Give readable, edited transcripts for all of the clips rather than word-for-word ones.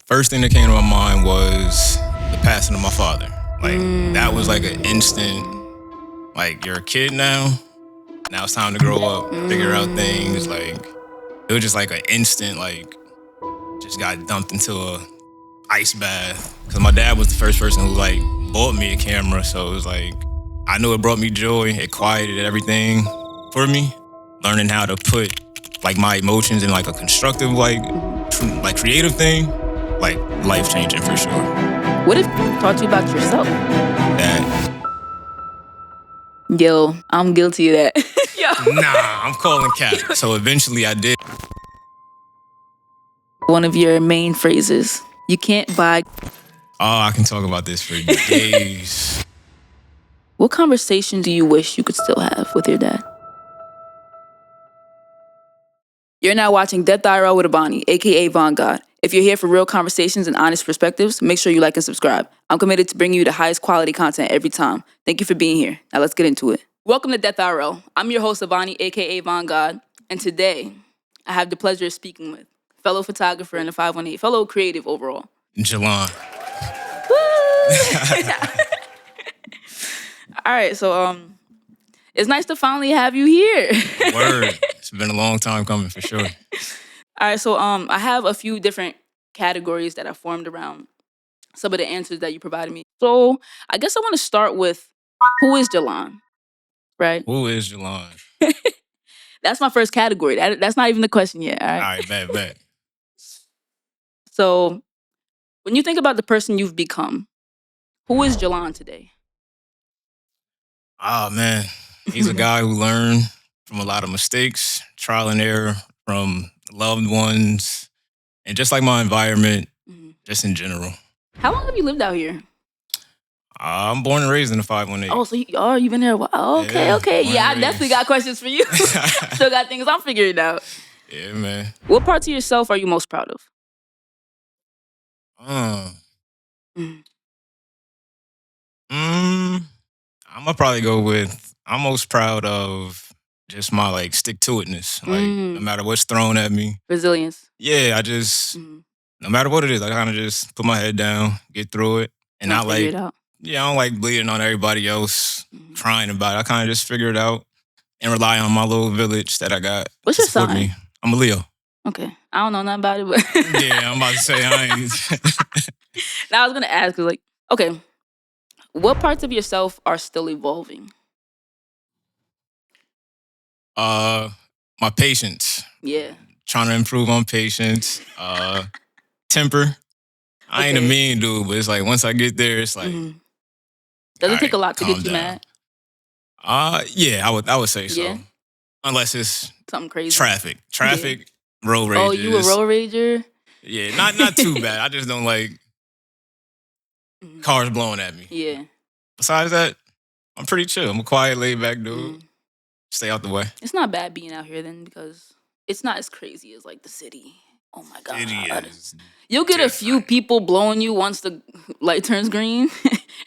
First thing that came to my mind was the passing of my father. Like, that was like an instant, like, you're a kid now. Now it's time to grow up, figure out things. Like, it was just like an instant, like, just got dumped into a ice bath. Because my dad was the first person who, like, bought me a camera. So it was like, I knew it brought me joy. It quieted everything for me. Learning how to put, like, my emotions in, like, a constructive, like creative thing. Like, life-changing for sure. What if taught you about yourself? That. Yo, I'm guilty of that. Yo. Nah, I'm calling cap. So eventually I did. One of your main phrases. You can't buy. Oh, I can talk about this for days. What conversation do you wish you could still have with your dad? You're now watching Depth.IRL with Abani, aka Von God. If you're here for real conversations and honest perspectives, make sure you like and subscribe. I'm committed to bringing you the highest quality content every time. Thank you for being here. Now let's get into it. Welcome to Depth.IRL. I'm your host, Abani, aka Von God. And today, I have the pleasure of speaking with fellow photographer in the 518, fellow creative overall, Jalon. All right, so it's nice to finally have you here. Word. It's been a long time coming for sure. All right, so I have a few different categories that I formed around some of the answers that you provided me. So I guess I want to start with, who is Jalon, right? Who is Jalon? That's my first category. That's not even the question yet, all right? All right, bet. So when you think about the person you've become, who is Jalon today? Oh, man. He's a guy who learned from a lot of mistakes, trial and error from loved ones, and just like my environment, just in general. How long have you lived out here? I'm born and raised in the 518. Oh, so you've been there a while. Okay. Yeah, I definitely got questions for you. Still got things I'm figuring out. Yeah, man. What parts of yourself are you most proud of? I'm gonna probably go with, I'm most proud of just my, like, stick-to-itness. Like, no matter what's thrown at me. Resilience. Yeah, I just, no matter what it is, I kind of just put my head down, get through it. And not like, it out. Yeah, I don't like bleeding on everybody else, crying about it. I kind of just figure it out and rely on my little village that I got. What's your sign? Me. I'm a Leo. Okay. I don't know nothing about it, but... Yeah, I'm about to say I ain't. Now I was going to ask, like, okay, what parts of yourself are still evolving? My patience. Yeah. Trying to improve on patience. Temper. I ain't a mean dude, but it's like once I get there, it's like... Does it take a lot to get you mad? Yeah, I would say so. Yeah. Unless it's something crazy. Traffic, road rages. Oh, you a road rager? Yeah, not too bad. I just don't like cars blowing at me. Yeah. Besides that, I'm pretty chill. I'm a quiet, laid back dude. Stay out the way. It's not bad being out here then, because it's not as crazy as like the city. Oh my God. It is. You'll get a few people blowing you once the light turns green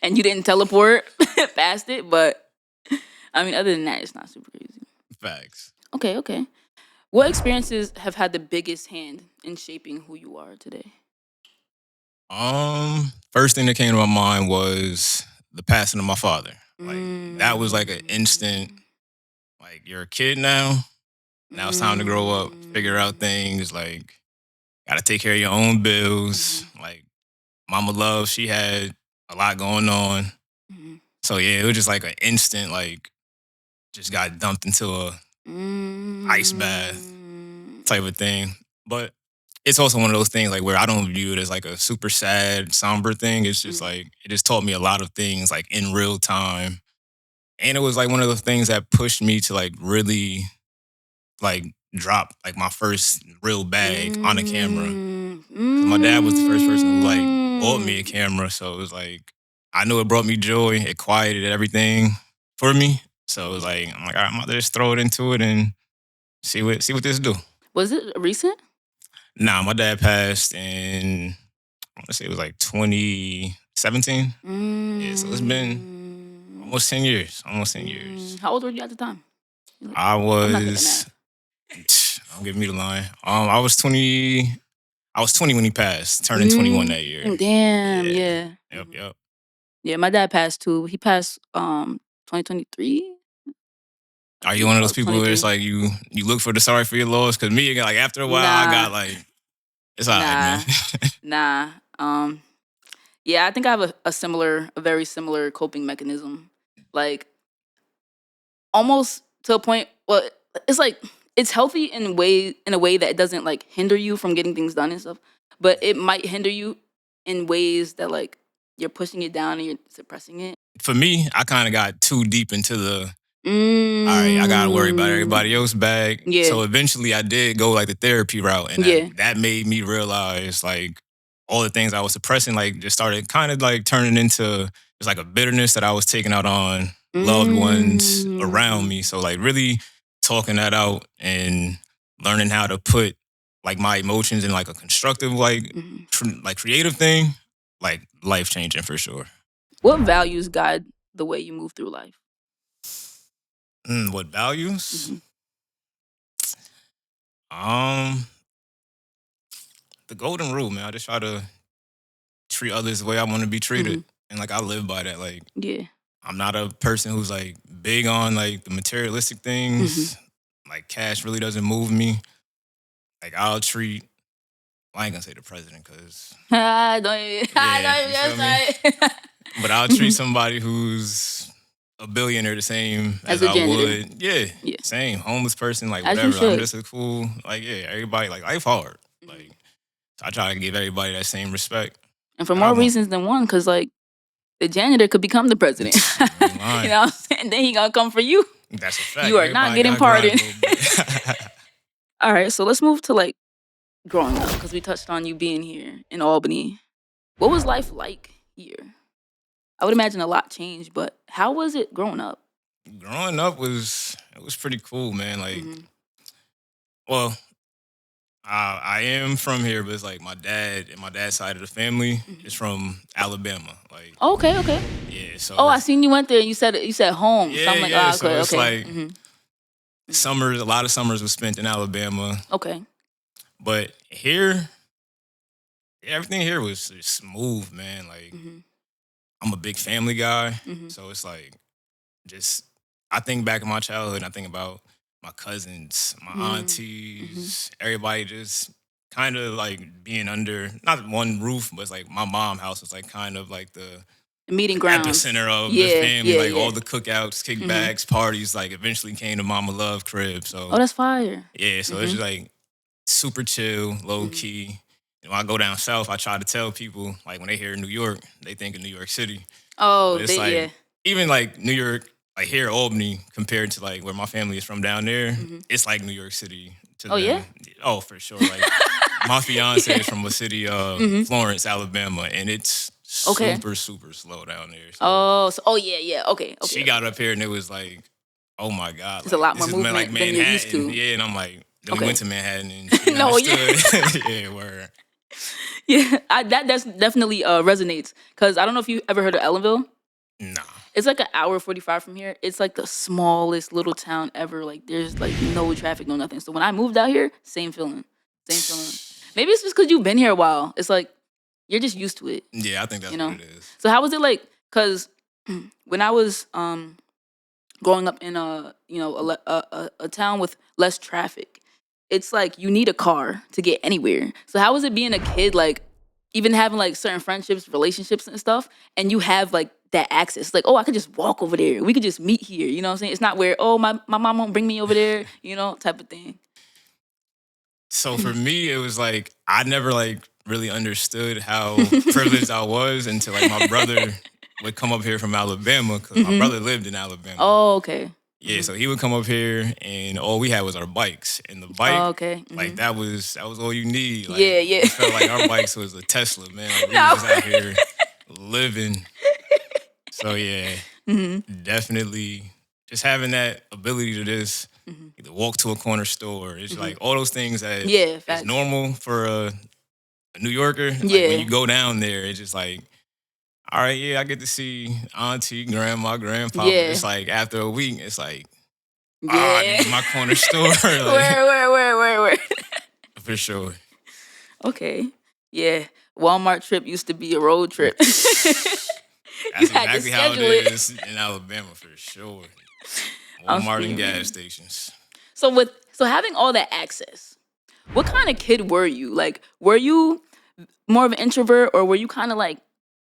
and you didn't teleport past it. But I mean, other than that, it's not super crazy. Facts. Okay. What experiences have had the biggest hand in shaping who you are today? First thing that came to my mind was the passing of my father. Like, that was like an instant, like, you're a kid now. Now it's time to grow up, figure out things, like, gotta take care of your own bills. Like, Mama Love, she had a lot going on. So yeah, it was just like an instant, like, just got dumped into a ice bath type of thing. But it's also one of those things, like, where I don't view it as like a super sad, somber thing. It's just like, it just taught me a lot of things, like, in real time. And it was like one of those things that pushed me to, like, really, like, drop, like, my first real bag on a camera. 'Cause my dad was the first person who, like, bought me a camera. So it was like, I knew it brought me joy. It quieted everything for me. So it was like, I'm like, all right, I'm about to just throw it into it and see what this do. Was it recent? Nah, my dad passed in, I want to say it was like 2017. Yeah, so it's been almost 10 years. How old were you at the time? I was, don't give me the line. I was 20, I was 20 when he passed, turning 21 that year. Damn, yeah. Yep. Yeah, my dad passed too. He passed 2023. Are you one of those people where it's like you look for the sorry for your loss? Because me, like after a while, I got like, it's all right, man. Yeah, I think I have a very similar coping mechanism. Like almost to a point. Well, it's like it's healthy in a way that it doesn't like hinder you from getting things done and stuff. But it might hinder you in ways that like you're pushing it down and you're suppressing it. For me, I kind of got too deep into the. All right, I gotta worry about everybody else's bag. Yeah. So eventually, I did go like the therapy route, and that made me realize like all the things I was suppressing, like just started kind of like turning into just like a bitterness that I was taking out on loved ones around me. So like really talking that out and learning how to put like my emotions in like a constructive, like like creative thing, like life changing for sure. What values guide the way you move through life? What values? The golden rule, man. I just try to treat others the way I want to be treated, and like I live by that. Like, I'm not a person who's like big on like the materialistic things. Like, cash really doesn't move me. Like, I ain't gonna say the president because but I'll treat somebody who's a billionaire the same as I would. Yeah, same homeless person, like whatever. I'm just a cool, like everybody like life hard. Like, so I try to give everybody that same respect. And for more reasons than one, because like the janitor could become the president. You know what I'm saying? Then he gonna come for you. That's a fact. You are not getting pardoned. All right, so let's move to like growing up, because we touched on you being here in Albany. What was life like here? I would imagine a lot changed, but how was it growing up? Growing up was pretty cool, man. Like, well, I am from here, but it's like my dad's side of the family is from Alabama. Like, okay. Yeah. So I seen you went there. You said home. Yeah, so I'm like, yeah. Okay, so it's okay. like summers. A lot of summers was spent in Alabama. Okay. But here, everything here was just smooth, man. Like, I'm a big family guy, so it's like just I think back in my childhood, and I think about my cousins, my aunties, everybody just kind of like being under not one roof, but it's like my mom's house was like kind of like the meeting ground, epicenter of the family. All the cookouts, kickbacks, parties. Like eventually came to Mama Love crib. So that's fire. Yeah, so it's just like super chill, low key. And when I go down south, I try to tell people like when they hear New York, they think of New York City. Oh, but it's even like New York. Like here, Albany, compared to like where my family is from down there, it's like New York City. Yeah? Oh, for sure. Like my fiance is from a city, Florence, Alabama, and it's super slow down there. So, yeah. Okay. She got up here and it was like, oh my God. There's a lot more movement like than you're used to. Yeah, and I'm like, then we went to Manhattan and she understood. Yeah, word. Yeah, that definitely resonates. Because I don't know if you ever heard of Ellenville. Nah. It's like an hour 45 from here. It's like the smallest little town ever. Like there's like no traffic, no nothing. So when I moved out here, same feeling. Maybe it's just because you've been here a while. It's like you're just used to it. Yeah, I think that's what it is. So how was it like? Because when I was growing up in a town with less traffic, it's like you need a car to get anywhere. So how was it being a kid? Like even having like certain friendships, relationships and stuff, and you have like that access. Like, I could just walk over there. We could just meet here. You know what I'm saying? It's not where, my mom won't bring me over there, type of thing. So for me, it was like, I never like really understood how privileged I was until like my brother would come up here from Alabama because my brother lived in Alabama. Oh, okay. Yeah, so he would come up here and all we had was our bikes. And the bike, like that was all you need. Like, yeah. It felt like our bikes was a Tesla, man. Like, we was out here living. So yeah, definitely just having that ability to just either walk to a corner store. It's like all those things that is normal for a New Yorker. Like when you go down there, it's just like, all right, I get to see auntie, grandma, grandpa. Yeah. It's like after a week, it's like, I need my corner store. Like, where? For sure. Okay. Yeah. Walmart trip used to be a road trip. That's You had to exactly how it schedule it. is in Alabama for sure. I'm Walmart and gas screaming. stations. So having all that access, what kind of kid were you? Like, were you more of an introvert, or were you kind of like,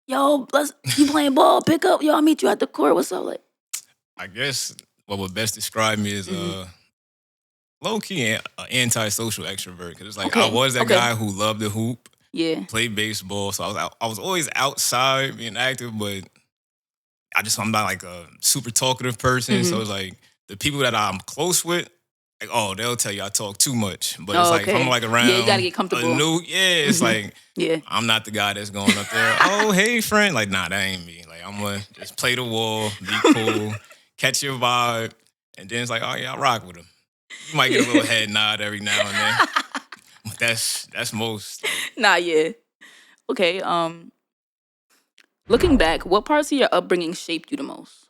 yo, you playing ball, pick up, yo, I'll meet you at the court, what's up? Like, I guess what would best describe me is low key antisocial extrovert, because it's like I was that guy who loved to hoop, played baseball, so I was always outside being active, but I'm not like a super talkative person, so it's like the people that I'm close with, like, oh, they'll tell you I talk too much, but it's like if I'm like around, you gotta get comfortable. It's like I'm not the guy that's going up there. Oh, hey, friend, like, nah, that ain't me. Like, I'm gonna just play the wall, be cool, catch your vibe, and then it's like, oh yeah, I rock with him. You might get a little head nod every now and then. But that's most. Like, nah, yeah. Okay. Looking back, what parts of your upbringing shaped you the most?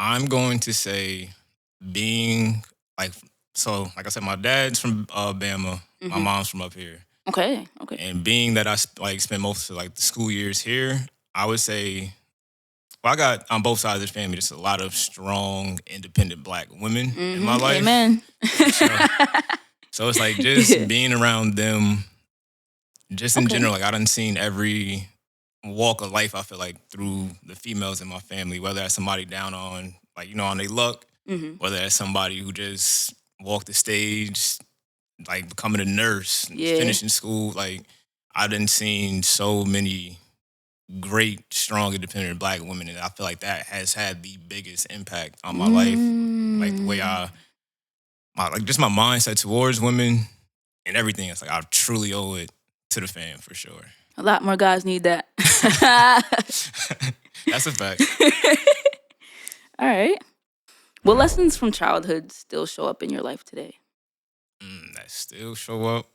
I'm going to say being like I said, my dad's from Bama, my mom's from up here. Okay. And being that I spent most of like the school years here, I would say, well, I got on both sides of the family just a lot of strong, independent Black women in my life. Amen. So it's like just being around them, just in general. Like, I done seen every walk of life, I feel like, through the females in my family, whether that's somebody down on, like, on their luck, whether that's somebody who just walked the stage, like becoming a nurse, finishing school. Like, I done seen so many great, strong, independent Black women, and I feel like that has had the biggest impact on my life. Like, the way just my mindset towards women and everything. It's like I truly owe it to the fam, for sure. A lot more guys need that. That's a fact. All right. What lessons from childhood still show up in your life today? That still show up.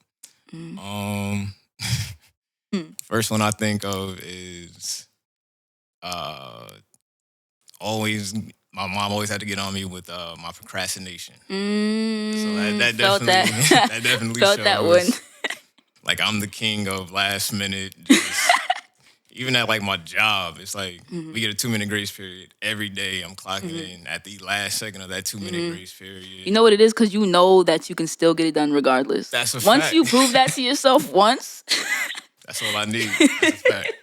First one I think of is my mom always had to get on me with my procrastination. So that definitely that definitely felt shows. That one. Like, I'm the king of last minute. Even at like my job, it's like we get a 2-minute grace period every day. I'm clocking in at the last second of that 2-minute grace period. You know what it is? Because you know that you can still get it done regardless. That's a fact. Once you prove that to yourself once. That's all I need. That's a fact.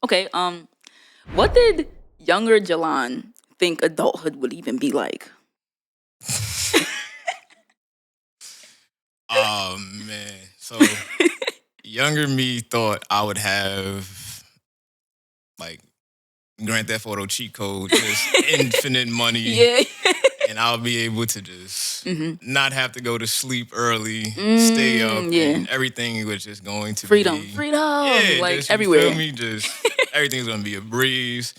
Okay, what did younger Jalon think adulthood would even be like? Oh, man. So, younger me thought I would have, like, Grand Theft Auto cheat code, just infinite money. And I'll be able to just not have to go to sleep early, stay up, and everything was just going to freedom. be... Freedom! Like, just, everywhere. You feel me? Just, everything's going to be a breeze.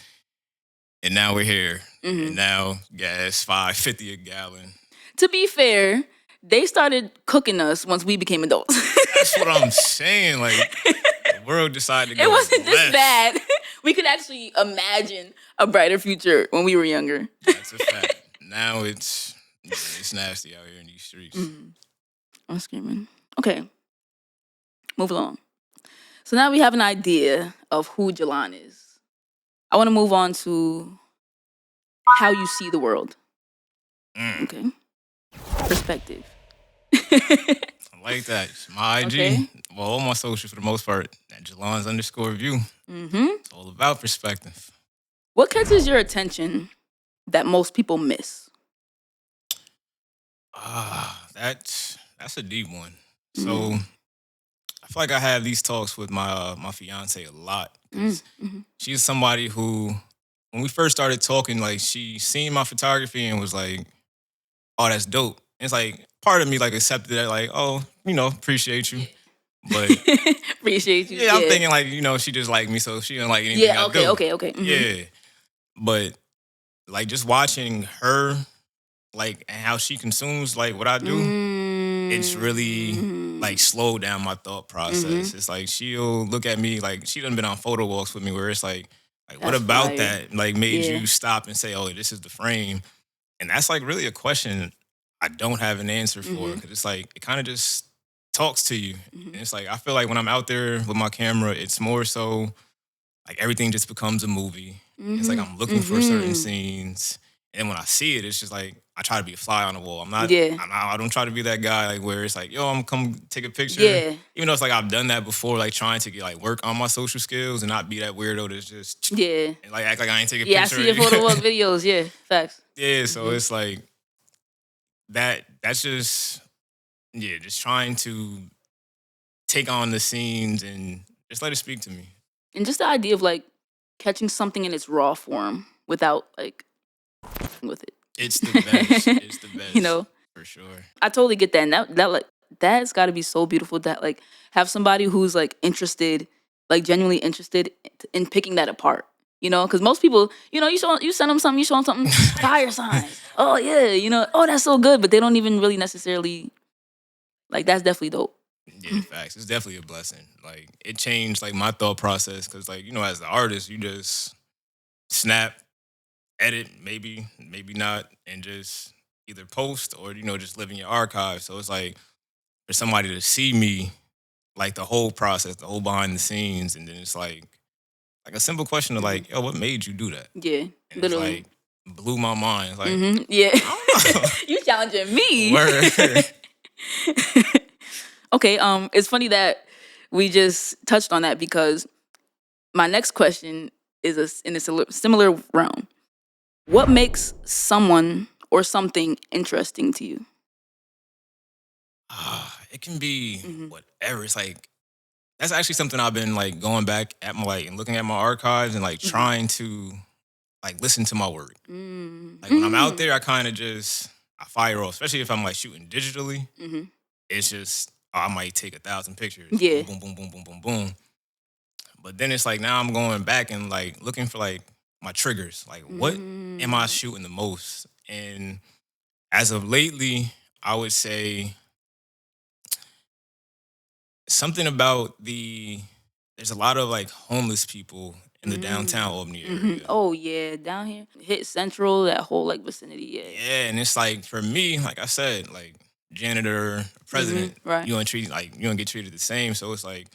And now we're here. And now gas $5.50 a gallon. To be fair, they started cooking us once we became adults. That's what I'm saying. Like, the world decided to go It wasn't left. this bad. We could actually imagine a brighter future when we were younger. That's a fact. Now it's nasty out here in these streets. I'm screaming. Okay. Move along. So now we have an idea of who Jalon is. I want to move on to how you see the world. Okay. Perspective. I like that. It's my IG. Okay. Well, all my socials for the most part, at Jalon's_view. It's all about perspective. What catches your attention that most people miss? That's a deep one. So I feel like I have these talks with my fiance a lot. She's somebody who, when we first started talking, like, she seen my photography and was like, oh, that's dope. And it's like, part of me like accepted that, like, oh, appreciate you. But appreciate you. Yeah, I'm thinking like, she just like me, so she don't like anything I do. Okay. Yeah. But like, just watching her, like, and how she consumes like what I do, it's really like slowed down my thought process. It's like she'll look at me, like, she done been on photo walks with me where it's like Like, what That's about fire. that like made Yeah. you stop and say, "Oh, this is the frame"? And that's like really a question I don't have an answer for because it's like it kind of just talks to you. And it's like I feel like when I'm out there with my camera, it's more so like everything just becomes a movie. It's like I'm looking for certain scenes, and when I see it, it's just like I try to be a fly on the wall. Yeah. I don't try to be that guy like where it's like, yo, I'm come take a picture. Yeah. Even though it's like I've done that before, like trying to get like work on my social skills and not be that weirdo that's just Yeah. and like act like I ain't take a Yeah, I picture. see your photo walk videos. Yeah, facts. Yeah, so it's like that's just just trying to take on the scenes and just let it speak to me. And just the idea of like catching something in its raw form without like with it. It's the best. It's the best. You know? For sure. I totally get that. And that like that's gotta be so beautiful that like have somebody who's like interested, like genuinely interested in picking that apart. You know, because most people, you know, you send them something, you show them something, fire signs. Oh yeah, you know, oh that's so good, but they don't even really necessarily like that's definitely dope. Yeah, facts. It's definitely a blessing. Like it changed like my thought process because like, you know, as the artist, you just snap, edit, maybe not, and just either post or, you know, just live in your archive. So it's like for somebody to see me like the whole process, the whole behind the scenes, and then it's like a simple question of like, yo, what made you do that? Yeah, And literally. it's like blew my mind. It's like Yeah. I don't know. You challenging me. Word. Okay, it's funny that we just touched on that because my next question is in a similar realm. What makes someone or something interesting to you? It can be whatever. It's like that's actually something I've been like going back at my like and looking at my archives and like trying to like listen to my work. Like when I'm out there, I kind of just I fire off, especially if I'm like shooting digitally. It's just I might take 1,000 pictures. Yeah. Boom, boom, boom, boom, boom, boom. But then it's like now I'm going back and like looking for like my triggers. Like what am I shooting the most? And as of lately, I would say something about there's a lot of like homeless people in the downtown Albany area. Oh yeah, down here, hit Central, that whole like vicinity. Yeah. Yeah, and it's like for me, like I said, like janitor, president, right. you don't get treated the same. So it's like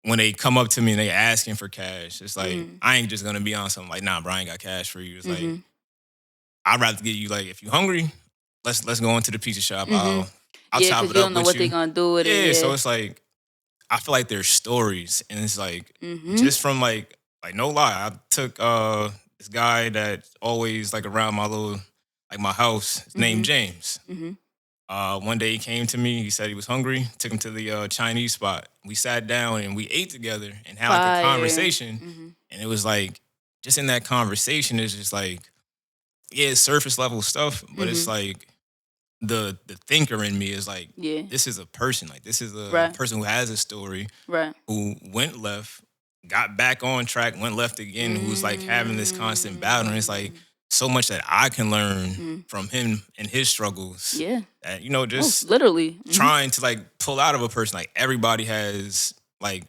when they come up to me and they asking for cash, it's like I ain't just gonna be on something like, nah, bro, I ain't got cash for you. It's like I'd rather get you like if you hungry, let's go into the pizza shop. I'll Yeah, chop because it you up don't know with what you. they're gonna do with it. Yeah, Yeah. so it's like I feel like there's stories, and it's like just from like no lie, I took this guy that's always like around my little like my house. His name James. One day he came to me. He said he was hungry. Took him to the Chinese spot. We sat down and we ate together and had like a Fire. conversation. And it was like just in that conversation, it's just like it's surface level stuff, but it's like the thinker in me is like, this is a person. Like this is a person who has a story, who went left, got back on track, went left again, who's like having this constant battle. And it's like so much that I can learn from him and his struggles. Yeah. That, you know, just literally trying to like pull out of a person. Like everybody has like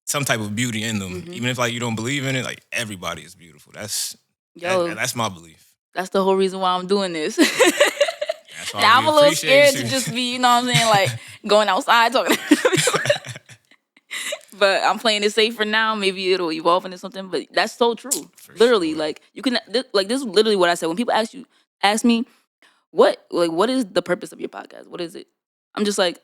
some type of beauty in them. Even if like you don't believe in it, like everybody is beautiful. That's my belief. That's the whole reason why I'm doing this. That's why now I'm a little scared you. to just be, you know what I'm saying, like going outside talking. But I'm playing it safe for now. Maybe it'll evolve into something. But that's so true. For literally, sure. like you can like this is literally what I said when people ask me what is the purpose of your podcast? What is it? I'm just like,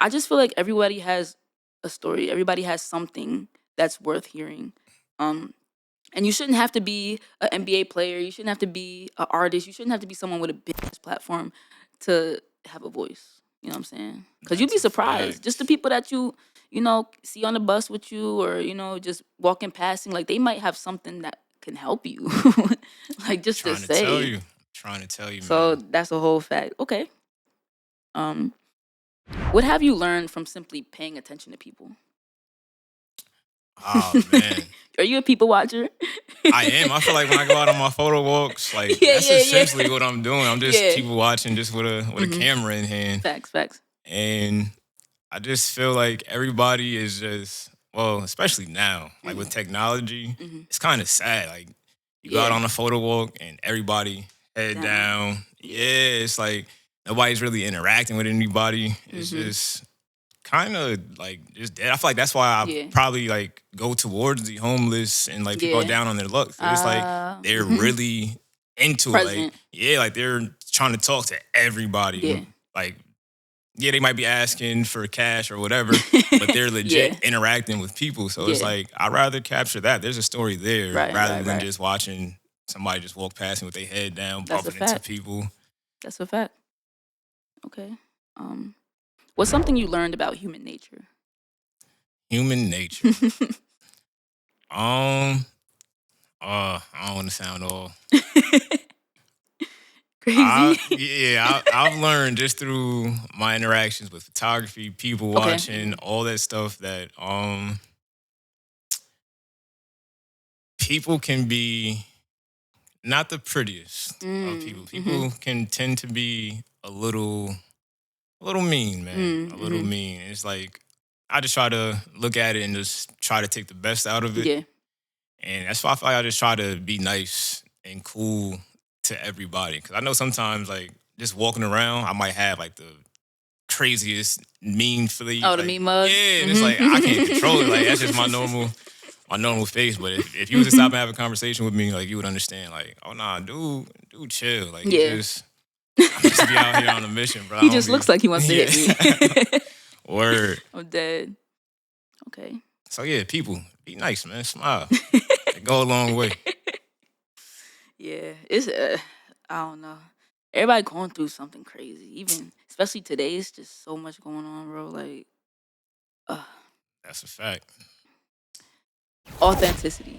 I just feel like everybody has a story. Everybody has something that's worth hearing. And you shouldn't have to be an NBA player. You shouldn't have to be an artist. You shouldn't have to be someone with a big platform to have a voice. You know what I'm saying? Because you'd be surprised. Fact. Just the people that you know, see on the bus with you or, you know, just walking passing, like they might have something that can help you. like just to say. Trying to tell you, so man. that's a whole fact. Okay. What have you learned from simply paying attention to people? Oh man. Are you a people watcher? I am. I feel like when I go out on my photo walks, like that's essentially what I'm doing. I'm just people watching just with a camera in hand. Facts. And I just feel like everybody is just well, especially now, like with technology, it's kind of sad. Like you go out on a photo walk and everybody head down. Yeah, it's like nobody's really interacting with anybody. It's just kind of like just dead. I feel like that's why I probably like go towards the homeless and like people are down on their luck. It's like they're really into it. Like, like they're trying to talk to everybody. Yeah. Like, they might be asking for cash or whatever, but they're legit interacting with people. So it's like, I'd rather capture that. There's a story there rather than just watching somebody just walk past me with their head down, bumping into people. That's a fact. Okay. What's something you learned about human nature? Human nature. I don't want to sound all crazy. I've learned just through my interactions with photography, people watching, all that stuff that people can be not the prettiest of people. People can tend to be a little mean, man. A little mean. It's like I just try to look at it and just try to take the best out of it. Yeah. And that's why I feel like I just try to be nice and cool to everybody. Because I know sometimes, like, just walking around, I might have, like, the craziest mean feeling. Oh, the mean mug? Yeah, and it's like, I can't control it. Like, that's just my normal face. But if you was to stop and have a conversation with me, like, you would understand, like, oh, nah, dude, chill. Like, I'm just be out here on a mission, bro. He just looks like he wants to hit me. Word. I'm dead. Okay. So, yeah, people, be nice, man. Smile. Go a long way. Yeah, it's I don't know. Everybody going through something crazy. Even especially today, it's just so much going on, bro. Like, that's a fact. Authenticity.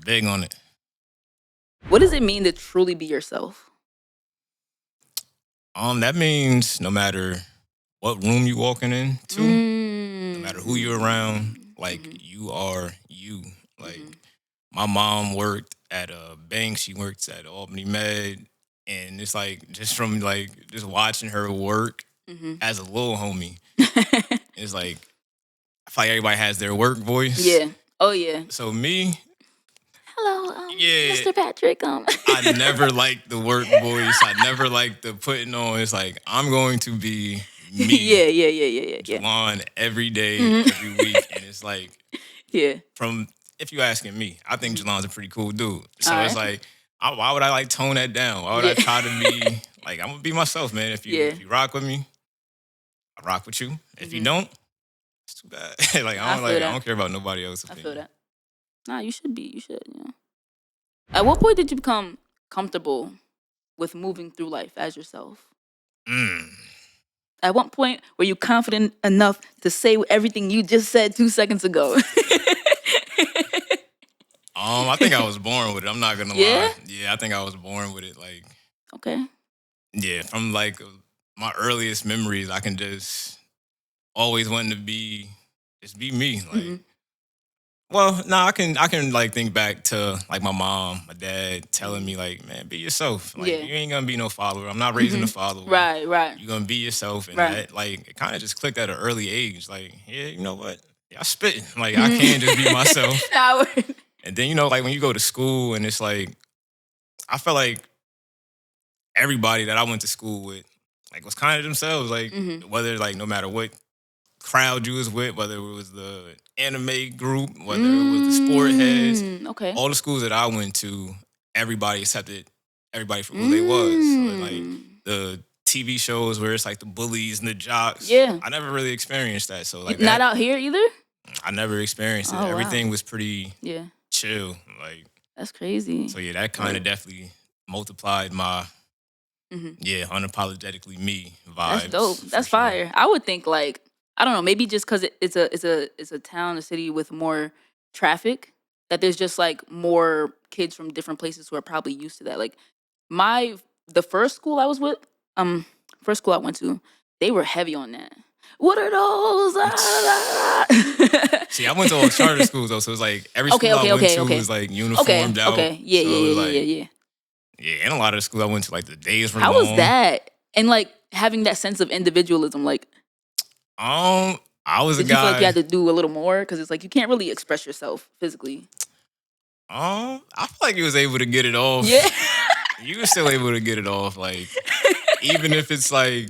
Big on it. What does it mean to truly be yourself? That means no matter what room you walking into, no matter who you're around, like you are you. Like my mom worked at a bank, she works at Albany Med, and it's like just from like just watching her work as a little homie, it's like I feel like everybody has their work voice. Yeah. Oh yeah. So me. Hello, Mr. Patrick. I never liked the work voice. I never liked the putting on. It's like I'm going to be me. Yeah. Jalon every day, every week, and it's like, From if you asking me, I think Jalon's a pretty cool dude. So it's like, why would I like tone that down? Why would I try to be like I'm gonna be myself, man? If you rock with me, I rock with you. If you don't, it's too bad. Like I don't care about nobody else's opinion. I feel that. Nah, you should be. You should. You know. At what point did you become comfortable with moving through life as yourself? At what point were you confident enough to say everything you just said 2 seconds ago? I think I was born with it. I'm not gonna lie. Yeah, I think I was born with it. Like, okay. Yeah, from like my earliest memories, I can just always wanting to be me. Like. Well, no, I can like think back to like my mom, my dad telling me like, man, be yourself. Like you ain't gonna be no follower. I'm not raising a follower. Right. You're gonna be yourself, and that like it kind of just clicked at an early age. Like, yeah, you know what? Y'all spitting. Like I can't just be myself. And then like when you go to school and it's like, I felt like everybody that I went to school with like was kind of themselves. Like whether like no matter what crowd you was with, whether it was the anime group, whether it was the sport heads, all the schools that I went to, everybody accepted everybody for who they was. So, like the TV shows where it's like the bullies and the jocks. Yeah, I never really experienced that. So like not out here either. I never experienced it. Everything was pretty chill. Like that's crazy. So yeah, that kind of definitely multiplied my unapologetically me vibes. That's dope. That's fire. I would think like. I don't know, maybe just because it's a town, a city with more traffic, that there's just like more kids from different places who are probably used to that. Like the first school I was with, first school I went to, they were heavy on that. What are those? See, I went to all charter schools though, so it's like every school I went to was like uniformed out. Okay, yeah. Yeah, and a lot of the schools I went to, like the days were How long. was that? And like having that sense of individualism, like. I was a Did you feel like you guy. had to do a little more? Because it's like you can't really express yourself physically. I feel like you was able to get it off. Yeah. You were still able to get it off, like even if it's like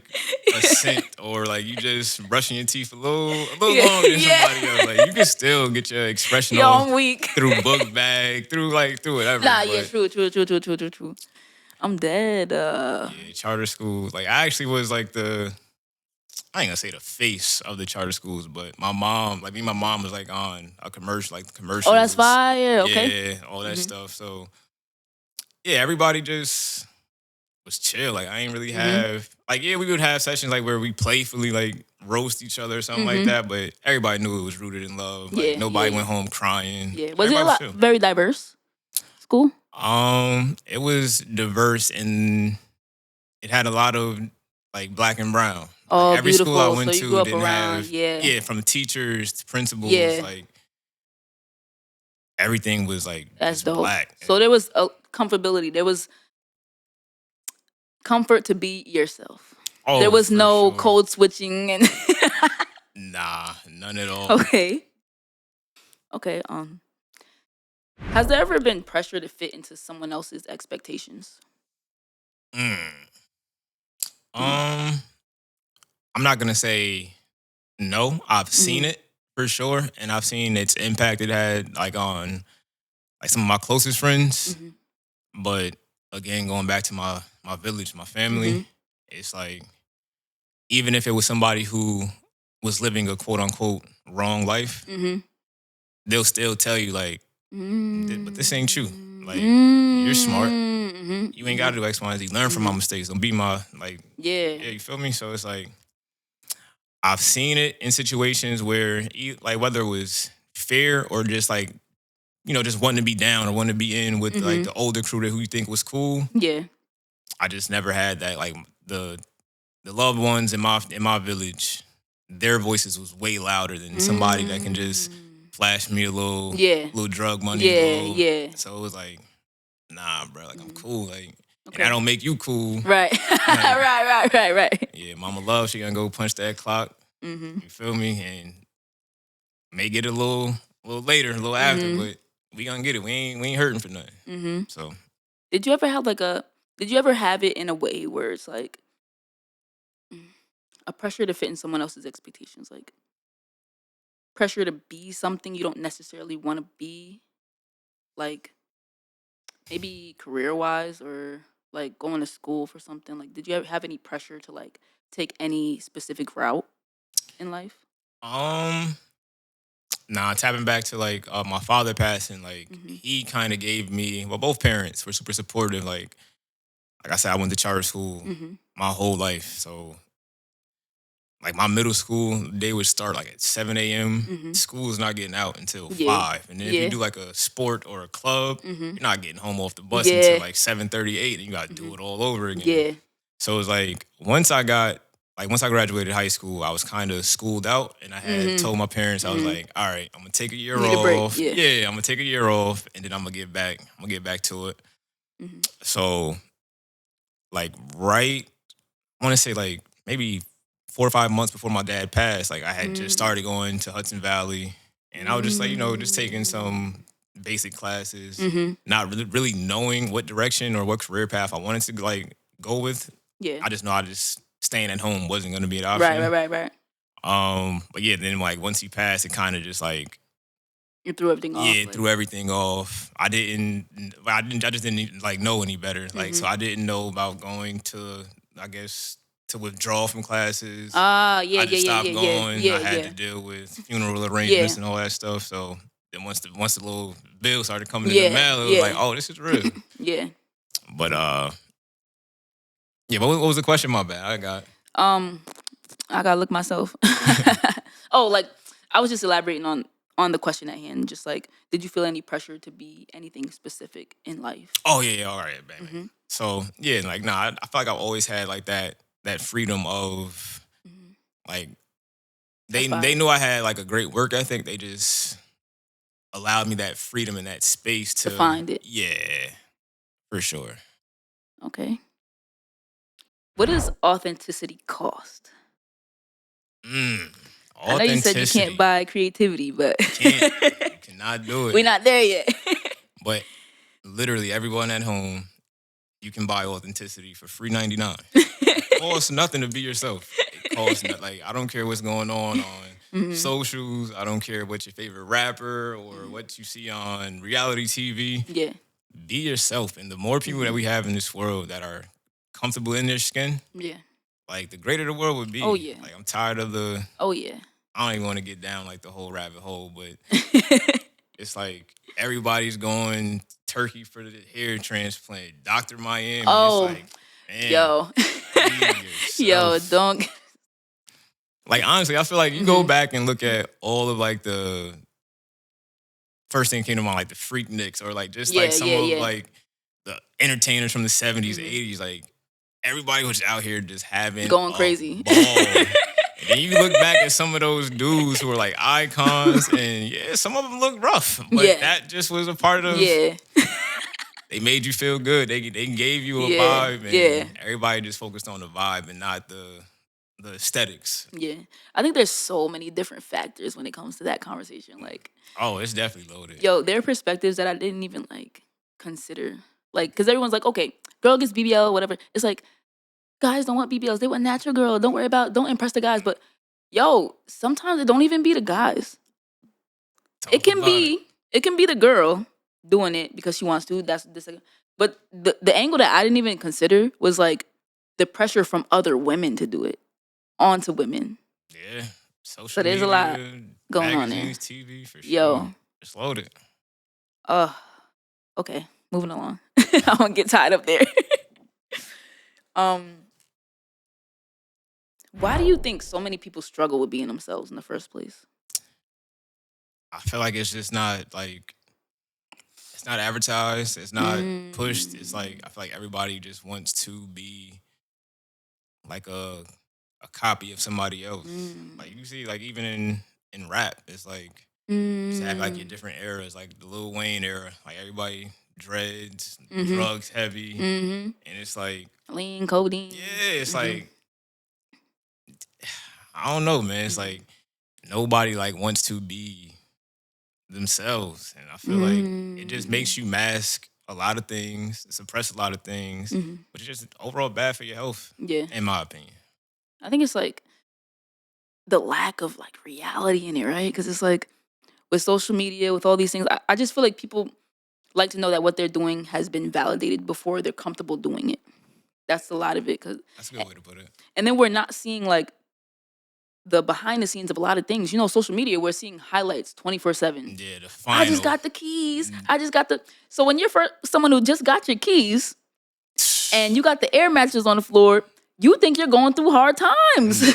a scent or like you just brushing your teeth a little longer than somebody else. Like you can still get your expression Yo, off I'm weak. through book bag, through whatever. Nah, but yeah, true. I'm dead. yeah, charter schools. Like I actually was like I ain't gonna say the face of the charter schools, but my mom, like me, and my mom was like on a commercial, like the commercials. Oh, that's fire. Okay. Yeah, all that stuff. So yeah, everybody just was chill. Like I ain't really have like we would have sessions like where we playfully like roast each other or something like that, but everybody knew it was rooted in love. Like Yeah, nobody yeah. went home crying. Yeah. Was Everybody it chill. very diverse school? It was diverse and it had a lot of like black and brown. Oh, Like every beautiful. school I went So you to grew up didn't around, have from teachers to principals, Yeah. like everything was like That's just dope. black. So there was a comfortability. There was comfort to be yourself. Oh, there was for no sure. code switching and Nah, none at all. Okay. Has there ever been pressure to fit into someone else's expectations? I'm not gonna say no. I've seen it for sure, and I've seen its impact it had like on like some of my closest friends. But again, going back to my village, my family, it's like even if it was somebody who was living a quote unquote wrong life, they'll still tell you like, but this ain't you. Like you're smart. You ain't gotta do X, Y, and Z. Learn from my mistakes. Don't be my yeah, you feel me? So it's like I've seen it in situations where like whether it was fear or just like, just wanting to be down or wanting to be in with like the older crew that who you think was cool. Yeah. I just never had that. Like the loved ones in my village, their voices was way louder than somebody that can just flash me a little drug money. Yeah. So it was like, nah, bro, like I'm cool. Like and I don't make you cool. Right. Like, right. Yeah, mama love, she gonna go punch that clock. You feel me? And may get it a little later, a little after, but we gonna get it. We ain't hurting for nothing. So Did you ever have it in a way where it's like a pressure to fit in someone else's expectations? Like pressure to be something you don't necessarily want to be? Like maybe career wise or like going to school for something? Like did you ever have any pressure to like take any specific route in life? Nah, tapping back to like my father passing, like he kind of gave me, well, both parents were super supportive. Like I said, I went to charter school my whole life. So like my middle school, they would start like at 7 a.m. School is not getting out until 5. And then if you do like a sport or a club, you're not getting home off the bus until like 7:38, and you got to do it all over again. Yeah. So it was like once I graduated high school, I was kind of schooled out, and I had told my parents, I was like, all right, I'm gonna take a year off. I'm gonna take a year off, and then I'm gonna get back. I'm gonna get back to it. So, like, I want to say like maybe 4 or 5 months before my dad passed, like I had just started going to Hudson Valley, and I was just like, just taking some basic classes, not really knowing what direction or what career path I wanted to like go with. Yeah. I just know staying at home wasn't going to be an option. Right. But yeah, then like once he passed, it kind of just like you threw everything off. Yeah, threw everything off. I just didn't like know any better. Like so, I didn't know about going to, I guess, to withdraw from classes. I just stopped going. I had to deal with funeral arrangements and all that stuff. So then once the little bill started coming in the mail, it was like, oh, this is real. Yeah. But yeah. But what was the question? My bad. I gotta look myself. Oh, like I was just elaborating on the question at hand. Just like, did you feel any pressure to be anything specific in life? Oh yeah, all right, baby. So yeah, like I feel like I've always had like that freedom of like they knew I had like a great work ethic. They just allowed me that freedom and that space to find it. Yeah, for sure. Okay. What does authenticity cost? I know you said you can't buy creativity, but you cannot do it. We're not there yet. But literally everyone at home, you can buy authenticity for $3.99. It costs nothing to be yourself. It costs nothing. Like, I don't care what's going on socials. I don't care what your favorite rapper or what you see on reality TV. Yeah. Be yourself. And the more people that we have in this world that are comfortable in their skin, like, the greater the world would be. Oh, yeah. Like, I'm tired of the... Oh, yeah. I don't even want to get down, like, the whole rabbit hole, but it's like everybody's going Turkey for the hair transplant. Dr. Miami. Oh, it's like, man, yo, don't... Like, honestly, I feel like you go back and look at all of, like, the... First thing came to mind, like, the Freakniks or, like, just, like, some of, like, the entertainers from the 70s, 80s, like, everybody was out here just having going crazy. Ball. And you look back at some of those dudes who were like icons, and some of them look rough, but that just was a part of. Yeah. They made you feel good. They gave you a vibe, and everybody just focused on the vibe and not the aesthetics. Yeah, I think there's so many different factors when it comes to that conversation. Like, oh, it's definitely loaded. Yo, there are perspectives that I didn't even like consider. Like, because everyone's like, okay, girl gets BBL, whatever. It's like, guys don't want BBLs. They want natural girl. Don't impress the guys. But yo, sometimes it don't even be the guys. It can be the girl doing it because she wants to. That's this. But the angle that I didn't even consider was like the pressure from other women to do it onto women. Yeah, social so there's media, a lot going on there. TV for sure. Yo, it's loaded. Okay, moving along. I won't get tied up there. Why do you think so many people struggle with being themselves in the first place? I feel like it's just not like it's not advertised. It's not pushed. It's like I feel like everybody just wants to be like a copy of somebody else. Like you see, like even in rap, it's like you have like your different eras, like the Lil Wayne era. Like everybody dreads, drugs heavy, and it's like lean, codeine. Yeah, it's like I don't know, man. It's like nobody like wants to be themselves, and I feel like it just makes you mask a lot of things, suppress a lot of things, but it's just overall bad for your health. Yeah, in my opinion. I think it's like the lack of like reality in it, right? Because it's like with social media, with all these things, I just feel like people like to know that what they're doing has been validated before they're comfortable doing it. That's a lot of it. That's a good way to put it. And then we're not seeing like the behind the scenes of a lot of things. You know, social media, we're seeing highlights 24/7. Yeah, the final. I just got the keys. So when you're someone who just got your keys and you got the air mattress on the floor, you think you're going through hard times.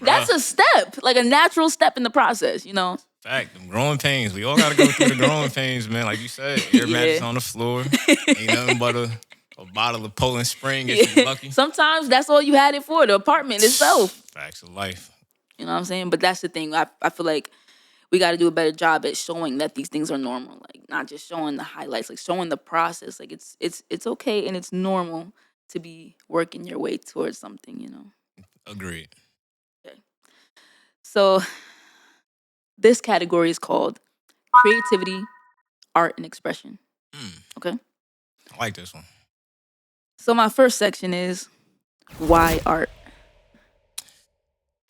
That's a step, like a natural step in the process, you know? Fact, them growing pains. We all got to go through the growing pains, man. Like you said, air mattress on the floor. Ain't nothing but a bottle of Poland Spring if you're lucky. Sometimes that's all you had it for, the apartment itself. Facts of life. You know what I'm saying? But that's the thing. I feel like we got to do a better job at showing that these things are normal. Like not just showing the highlights, like showing the process. Like it's okay and it's normal to be working your way towards something, you know? Agreed. Okay. So this category is called creativity, art, and expression. Okay? I like this one. So my first section is why art?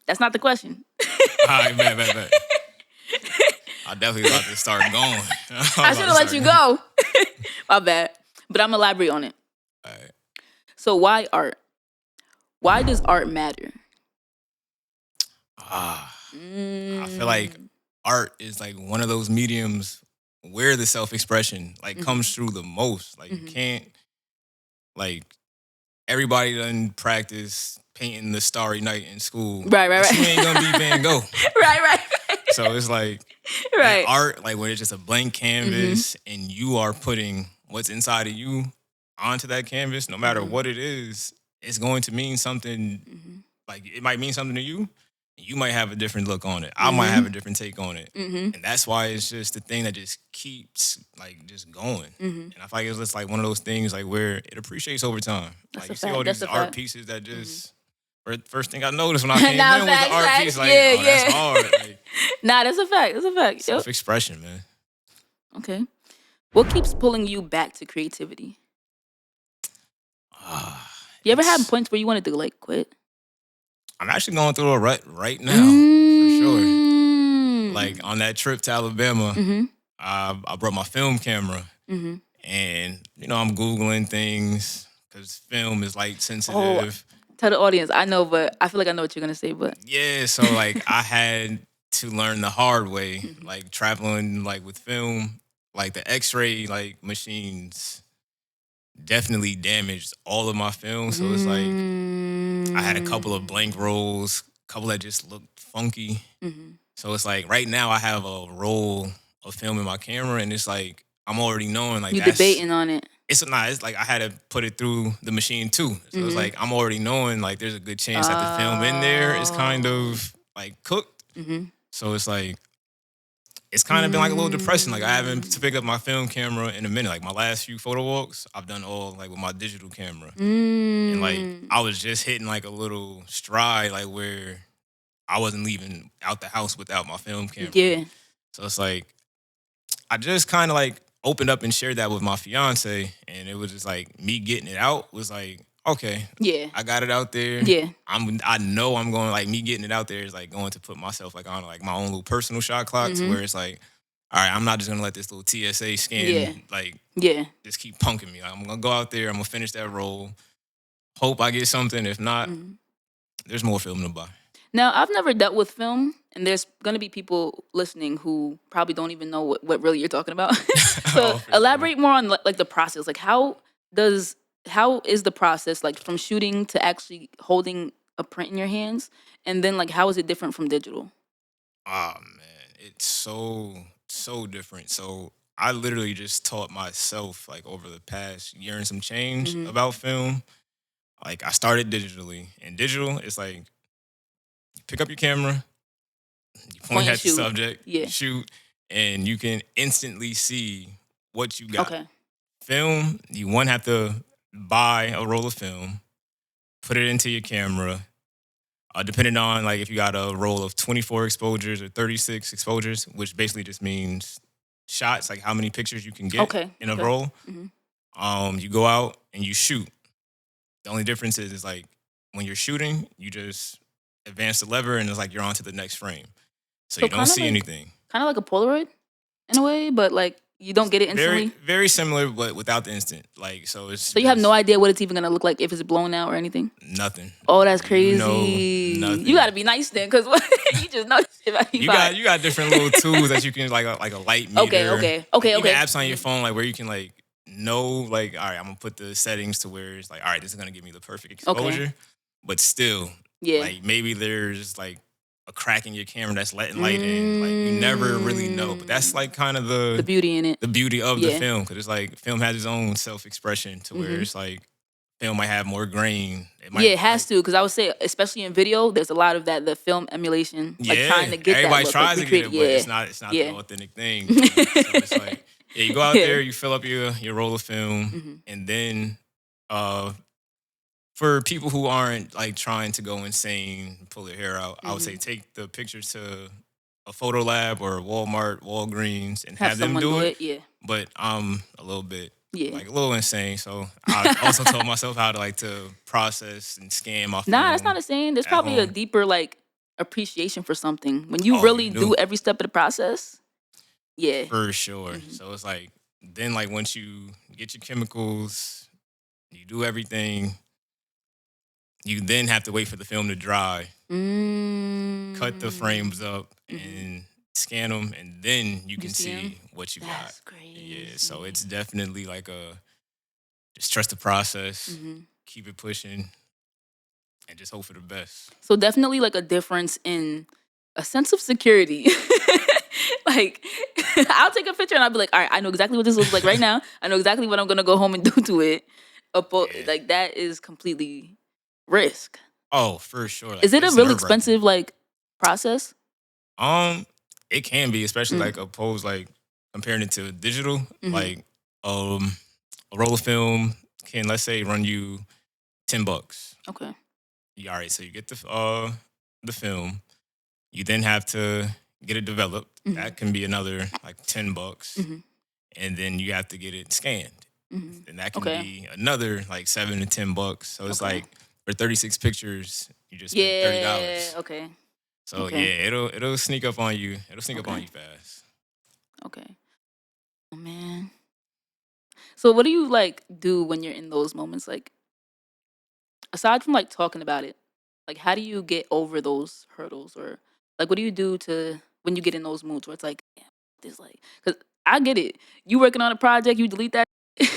That's not the question. All right, bet. I definitely about to start going. I should have let you go. My bad. But I'm elaborate on it. All right. So why art? Why does art matter? I feel like art is like one of those mediums where the self-expression like comes through the most. Like you can't, like everybody done practice painting the Starry Night in school. Right. You ain't gonna be Van Gogh. Right. So it's like art, like when it's just a blank canvas and you are putting what's inside of you onto that canvas, no matter what it is, it's going to mean something. Like it might mean something to you. You might have a different look on it. I might have a different take on it. And that's why it's just the thing that just keeps like just going. And I feel like it's just like one of those things like where it appreciates over time. That's like you see all these art pieces that just First thing I noticed when I came Nah, in was the art facts. piece. Like, Yeah, that's yeah. hard. Like, Nah, that's a fact. That's a fact. Yep. self-expression, man. Okay. What keeps pulling you back to creativity? You ever had points where you wanted to like quit? I'm actually going through a rut right now, for sure. Like on that trip to Alabama, I brought my film camera, and I'm Googling things because film is light sensitive. Tell the audience. I know, but I feel like I know what you're gonna say. But yeah, so like I had to learn the hard way, like traveling like with film, like the X-ray like machines definitely damaged all of my film. So it's like I had a couple of blank rolls, a couple that just looked funky. So it's like right now I have a roll of film in my camera, and it's like I'm already knowing like you debating on it. It's not. It's like I had to put it through the machine too. So it's like I'm already knowing like there's a good chance that the film in there is kind of like cooked. So it's like it's kind of been like a little depressing. Like I haven't to pick up my film camera in a minute. Like my last few photo walks, I've done all like with my digital camera, and like I was just hitting like a little stride, like where I wasn't leaving out the house without my film camera. Yeah. So it's like I just kind of like opened up and shared that with my fiance, and it was just like me getting it out was like, okay, yeah, I got it out there. Yeah, I know I'm going, like me getting it out there is like going to put myself like on like my own little personal shot clock to where it's like, all right, I'm not just gonna let this little TSA scan like just keep punking me. Like, I'm gonna go out there, I'm gonna finish that roll, hope I get something. If not, there's more film to buy. Now, I've never dealt with film, and there's going to be people listening who probably don't even know what really you're talking about. So elaborate more on like the process. Like how is the process like from shooting to actually holding a print in your hands? And then like how is it different from digital? Oh man, it's so different. So I literally just taught myself like over the past year and some change about film. Like I started digitally, and digital is like you pick up your camera, you point at the subject, shoot, and you can instantly see what you got. Okay. Film, you have to buy a roll of film, put it into your camera. Depending on like if you got a roll of 24 exposures or 36 exposures, which basically just means shots, like how many pictures you can get in a roll. You go out and you shoot. The only difference is like when you're shooting, you just advance the lever and it's like you're on to the next frame. So you don't see anything. Kind of like a Polaroid in a way, but like you don't get it instantly. Very, very similar, but without the instant. Like so you have no idea what it's even gonna look like if it's blown out or anything. Nothing. Oh, that's crazy. Nothing. You got to be nice then, because you just know shit about you got different little tools that you can like a light meter. Okay. Even apps on your phone like where you can like know like all right, I'm gonna put the settings to where it's like all right, this is gonna give me the perfect exposure, but still, like maybe there's like a crack in your camera that's letting light in. Like you never really know, but that's like kind of the beauty in it, the beauty of the film, because it's like film has its own self-expression to where it's like film might have more grain. It has to, because I would say, especially in video, there's a lot of that, the film emulation, like trying to get everybody that look. Tries to get it, but it's not the authentic thing. So it's like, you go out there, you fill up your roll of film, and then for people who aren't like trying to go insane, pull their hair out, I would say take the pictures to a photo lab or Walmart, Walgreens, and have them do it. Yeah. But I'm a little bit like a little insane, so I also told myself how to like to process and scan my film. Nah, that's not insane. There's probably a deeper like appreciation for something when you really do every step of the process. Yeah, for sure. So it's like then like once you get your chemicals, you do everything. You then have to wait for the film to dry, cut the frames up, and scan them, and then you can see what you got. That's crazy. Yeah, so it's definitely like just trust the process, keep it pushing, and just hope for the best. So definitely like a difference in a sense of security. Like, I'll take a picture and I'll be like, all right, I know exactly what this looks like right now. I know exactly what I'm going to go home and do to it. Like, that is completely risk. Oh, for sure. Like, is it a really expensive like process? It can be, especially like opposed like comparing it to digital. Like a roll of film can, let's say, run you $10. Okay. all right, so you get the film. You then have to get it developed. Mhm. That can be another like $10. Mm-hmm. And then you have to get it scanned. Mm-hmm. And that can Okay. be another like $7 to $10. So it's Okay. like for 36 pictures, you just spend $30. Yeah. Okay. So Okay. yeah, it'll sneak up on you. It'll sneak up on Okay. you fast. Okay. Oh man. So what do you like do when you're in those moments? Like aside from like talking about it, like how do you get over those hurdles, or like what do you do to when you get in those moods where it's like, damn, this like, because I get it. You working on a project, you delete that, you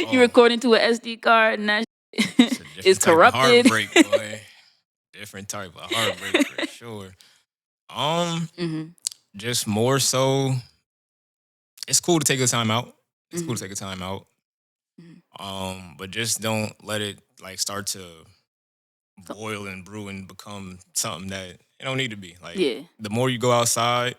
Oh, record into an SD card, and that it's a is different type of corrupted. heartbreak, boy. Different type of heartbreak for sure. Mm-hmm. Just more so, it's cool to take a time out. It's cool to Mm-hmm. take a time out. Mm-hmm. But just don't let it like start to So, boil and brew and become something that it don't need to be. Like yeah. the more you go outside,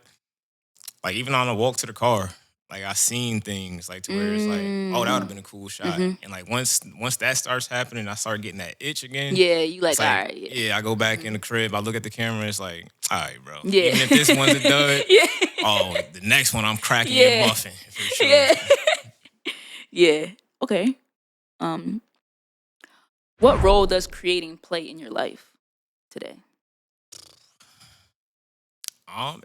like even on a walk to the car, like I seen things like to where it's like, oh, that would have been a cool shot. Mm-hmm. And like once that starts happening, I start getting that itch again. Yeah, you like, It's all like, right, yeah. yeah, I go back in the crib, I look at the camera, it's like, all right, bro. Yeah. Even if this one's a dud, yeah. oh, the next one I'm cracking Yeah. and muffin for sure. Yeah. Yeah. Okay. What role does creating play in your life today?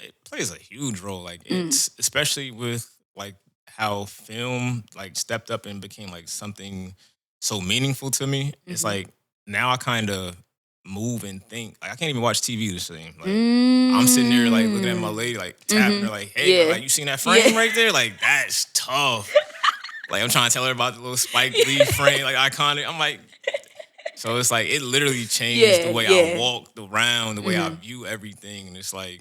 It plays a huge role. Like it's especially with like how film like stepped up and became like something so meaningful to me. It's like now I kind of move and think. Like I can't even watch TV the same. Like I'm sitting there like looking at my lady, like tapping her, like, hey, Yeah. like you seen that frame Yeah. right there? Like that's tough. Like I'm trying to tell her about the little Spike Lee frame, like iconic. I'm like, so it's like it literally changed the way I walk around, the way I view everything, and it's like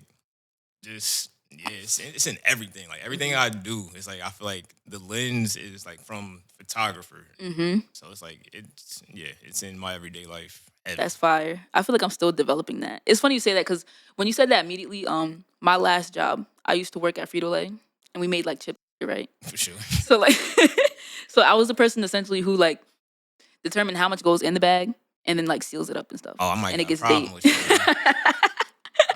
just yeah, it's in everything. Like everything I do, it's like I feel like the lens is like from photographer. So it's like it's in my everyday life. That's fire. I feel like I'm still developing that. It's funny you say that because when you said that immediately, my last job, I used to work at Frito-Lay, and we made like chips, right? For sure. So like, so I was the person essentially who like determined how much goes in the bag and then like seals it up and stuff. Oh, I might and it got a gets problem date. with you.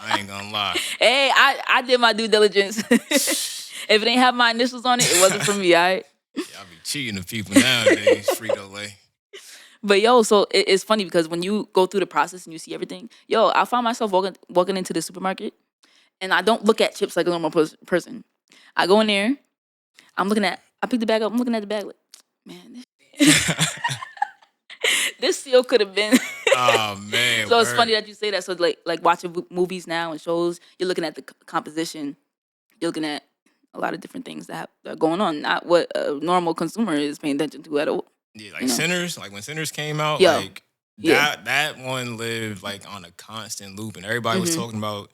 I ain't gonna lie. Hey, I did my due diligence. If it ain't have my initials on it, it wasn't for me, all right? Yeah, I be cheating the people nowadays, Frito-Lay. But yo, so it's funny because when you go through the process and you see everything, yo, I find myself walking into the supermarket and I don't look at chips like a normal person. I go in there, I pick the bag up, I'm looking at the bag like, man, this seal could have been. Oh man. So it's funny that you say that. So like watching movies now and shows, you're looking at the composition, you're looking at a lot of different things that are going on, not what a normal consumer is paying attention to at all. Yeah, like Sinners, like when Sinners came out, Yo, like that one lived like on a constant loop, and everybody was talking about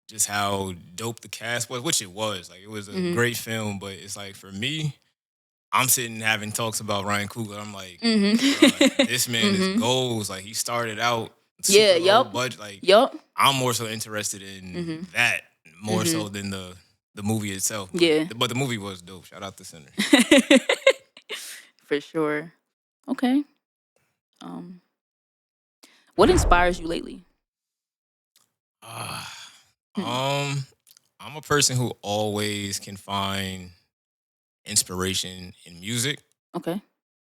just how dope the cast was, which it was. Like it was a great film, but it's like for me, I'm sitting having talks about Ryan Coogler. I'm like, bruh, this man is goals. Like he started out super low budget. Like I'm more so interested in that more so than the movie itself. But the movie was dope. Shout out to Sinners. For sure. Okay. What inspires you lately? I'm a person who always can find inspiration in music. Okay.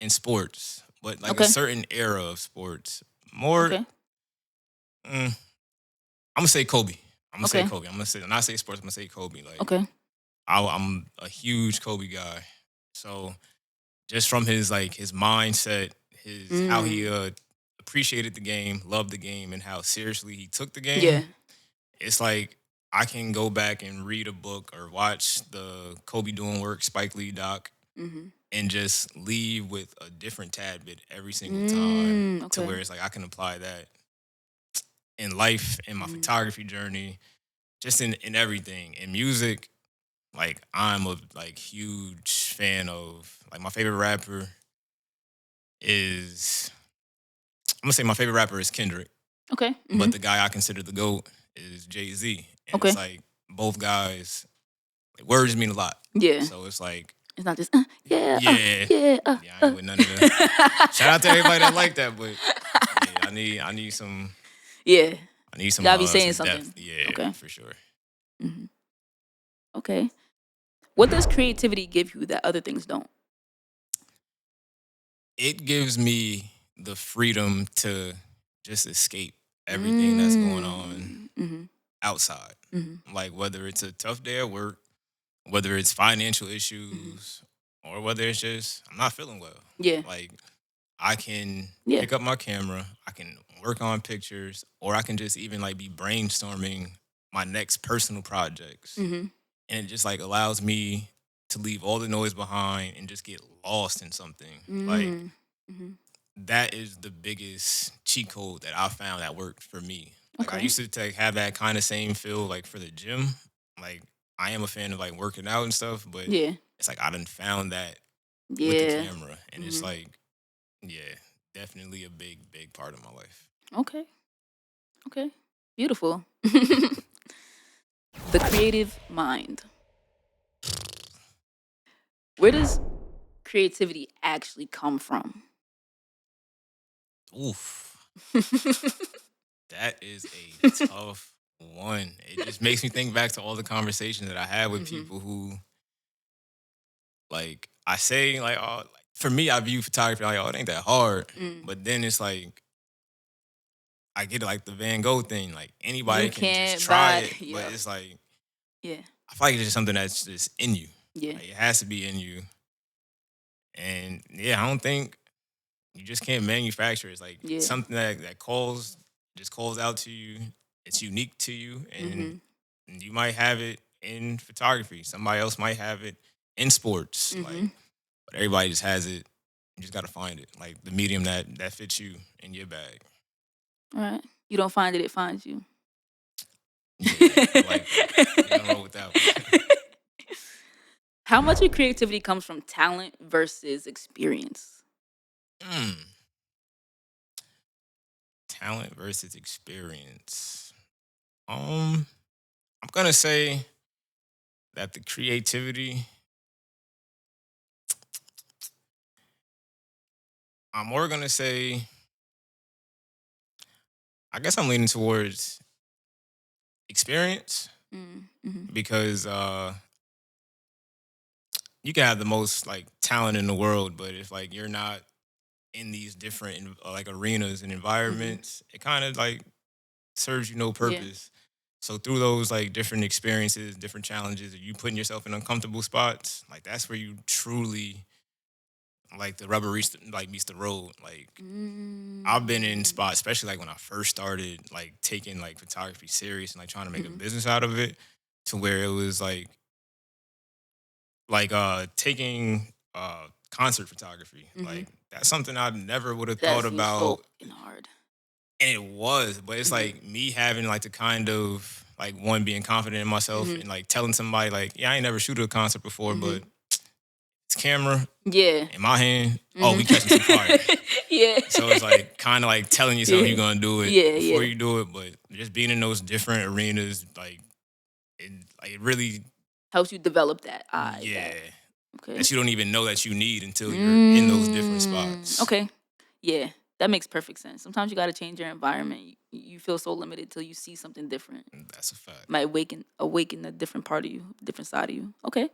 In sports, but like a certain era of sports. More. Okay. I'm gonna say Kobe. I'm gonna say Kobe. I'm gonna say when I say sports, I'm gonna say Kobe. Like I'm a huge Kobe guy. So just from his mindset, his how he appreciated the game, loved the game, and how seriously he took the game. Yeah. It's like I can go back and read a book or watch the Kobe Doing Work Spike Lee doc and just leave with a different tad bit every single time to where it's like I can apply that in life, in my photography journey, just in everything. In music, like I'm a huge fan of my favorite rapper is Kendrick. Okay. But the guy I consider the GOAT is Jay-Z. And it's like both guys, words mean a lot. Yeah. So it's like it's not just I ain't with none of that. Shout out to everybody that like that, but yeah, I need some Yeah. I need some Gotta be saying some something. depth. Yeah, Okay. for sure. Mm-hmm. Okay. What does creativity give you that other things don't? It gives me the freedom to just escape everything that's going on Mm-hmm. outside. Mm-hmm. Like whether it's a tough day at work, whether it's financial Mm-hmm. issues, or whether it's just I'm not feeling well. Yeah. Like I can Yeah. pick up my camera, I can work on pictures, or I can just even like be brainstorming my next personal projects. Mm-hmm. And it just like allows me to leave all the noise behind and just get lost in something. Like Mm-hmm. that is the biggest cheat code that I found that worked for me. Like I Okay. used to have that kind of same feel like for the gym. Like I am a fan of like working out and stuff, but Yeah. it's like I done found that with the Yeah. camera. And it's Mm-hmm. like, yeah, definitely a big part of my life. Okay. Okay. Beautiful. The creative mind. Where does creativity actually come from? Oof. That is a tough one. It just makes me think back to all the conversations that I had with Mm-hmm. people who, like, I say, like, oh, like, for me, I view photography like, oh, it ain't that hard. Mm. But then it's like, I get like the Van Gogh thing. Like, You anybody can just can't try buy. it. But Yep. it's like, Yeah. I feel like it's just something that's just in you. Yeah. Like, it has to be in you. And yeah, I don't think you just can't manufacture it. It's like Yeah. something that just calls out to you. It's unique to you. Mm-hmm. And you might have it in photography. Somebody else might have it in sports. Mm-hmm. Like, but everybody just has it. You just gotta find it. Like the medium that fits you in your bag. All right. You don't find it, it finds you. Yeah, I like that. We're gonna roll with that one. How much of creativity comes from talent versus experience? Mm, talent versus experience. I'm gonna say that the creativity. I'm more gonna say. I guess I'm leaning towards experience Mm-hmm. because you can have the most like talent in the world, but if like you're not in these different like arenas and Mm-hmm. environments, it kind of like serves you no Yeah. purpose. So through those like different experiences, different challenges, you putting yourself in uncomfortable spots, like that's where you truly like the rubber meets the road. Like I've been in Mm-hmm. spots, especially like when I first started like taking like photography serious and like trying to make a Mm-hmm. business out of it, to where it was like taking concert photography. Mm-hmm. Like that's something I never would have That thought seems so about. fucking hard. And it was, but it's Mm-hmm. like me having like the kind of like one being confident in myself Mm-hmm. and like telling somebody like, yeah, I ain't never shoot a concert before, Mm-hmm. but it's camera Yeah. in my hand. Oh, we catching some fire. Mm-hmm. Yeah. So it's like kind of like telling yourself Yeah. you're gonna do it Yeah. before Yeah. you do it, but just being in those different arenas, it really, Helps you develop that eye. yeah, That okay. that you don't even know that you need until you're in those different spots. Okay. Yeah. That makes perfect sense. Sometimes you got to change your environment. You feel so limited till you see something different. That's a fact. Might awaken a different part of you, a different side of you. Okay.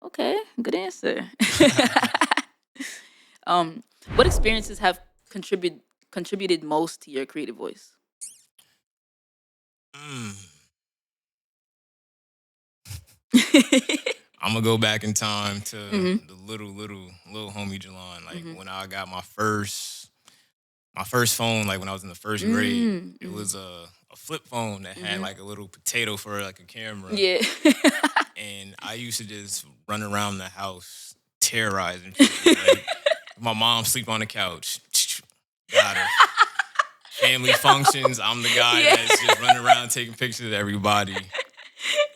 Okay. Good answer. um, what experiences have contributed most to your creative voice? Mm. I'm gonna go back in time to Mm-hmm. the little homie Jalon. Like Mm-hmm. when I got my first phone, like when I was in the first grade, it Mm-hmm. was a flip phone that had Mm-hmm. like a little potato for like a camera. Yeah. And I used to just run around the house terrorizing people. Like my mom sleep on the couch. Got her. Family functions, I'm the guy Yeah. that's just running around taking pictures of everybody.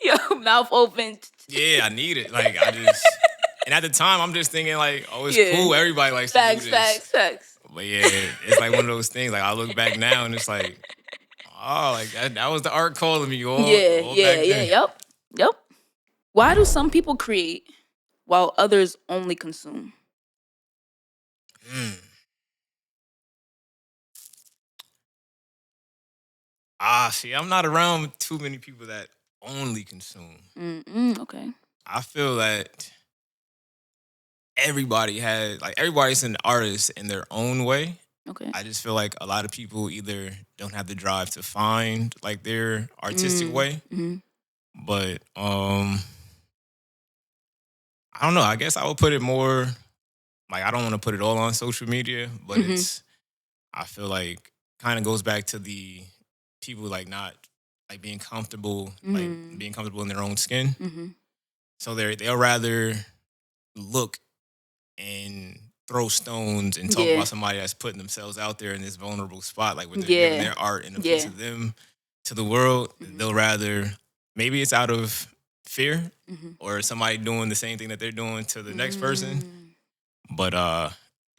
Yo, mouth open. Yeah, I need it. Like and at the time I'm just thinking like, oh, it's Yeah. cool. Everybody likes Facts, to do this. facts. But yeah, it's like one of those things. Like I look back now and it's like, oh, like that was the art calling me all back then. Yep. Why do some people create while others only consume? Mm. See, I'm not around too many people that only consume. Okay. I feel that everybody's an artist in their own way. Okay. I just feel like a lot of people either don't have the drive to find like their artistic way. Mm-hmm. But I don't know. I guess I would put it more like I don't want to put it all on social media, but I feel like kind of goes back to the people like not like being comfortable, like being comfortable in their own skin. So they'll rather look and throw stones and talk about somebody that's putting themselves out there in this vulnerable spot, like where they're giving their art and a piece of them to the world. They'll rather, maybe it's out of fear or somebody doing the same thing that they're doing to the next person. But or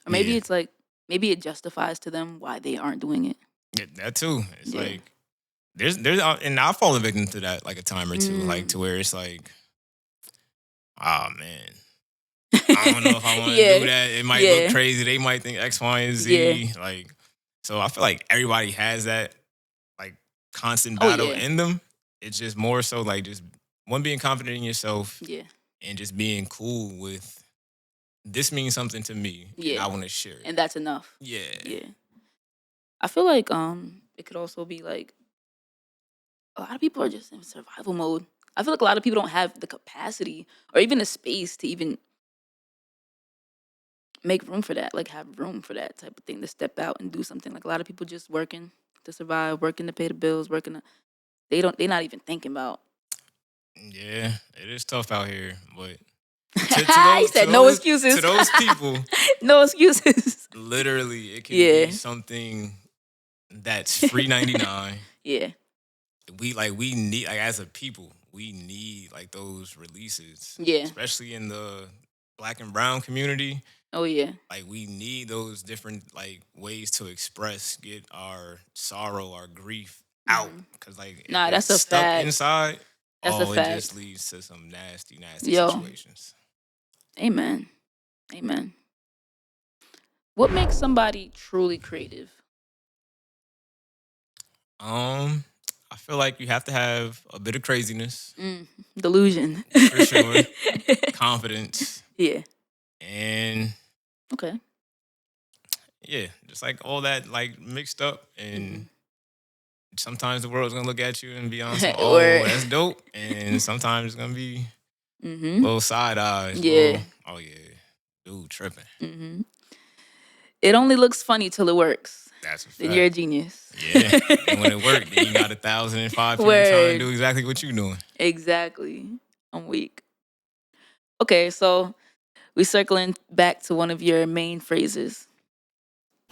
maybe it's like, maybe it justifies to them why they aren't doing it. Yeah, that too. It's like there's and I've fallen victim to that like a time or two, like to where it's like, oh man, I don't know if I want to do that. It might look crazy. They might think X, Y, and Z. Like, so I feel like everybody has that like constant battle in them. It's just more so like just one, being confident in yourself, and just being cool with this means something to me. And I want to share it, and that's enough. Yeah. I feel like it could also be like a lot of people are just in survival mode. I feel like a lot of people don't have the capacity or even the space to even make room for that, like have room for that type of thing, to step out and do something. Like a lot of people just working to survive, working to pay the bills, they're not even thinking about. Yeah, it is tough out here, but He said no excuses. To those people, no excuses. Literally, it can be something that's free 99. We need, like, as a people, we need like those releases. Especially in the Black and brown community. Oh yeah. Like we need those different like ways to express, get our sorrow, our grief out. Cause like if that's it's a stuck fact. inside, that's a fact. It just leads to some nasty situations. Amen. What makes somebody truly creative? I feel like you have to have a bit of craziness. Delusion. For sure. Confidence. Yeah. And okay. Yeah, just like all that like mixed up, and sometimes the world's gonna look at you and be on some, oh, that's dope. And sometimes it's gonna be little side eyes. Yeah. Oh yeah. Dude tripping. It only looks funny till it works. That's a fact. Then you're a genius. Yeah. And when it worked, then you got 1,005 people trying to do exactly what you're doing. Exactly. I'm weak. Okay, so we're circling back to one of your main phrases.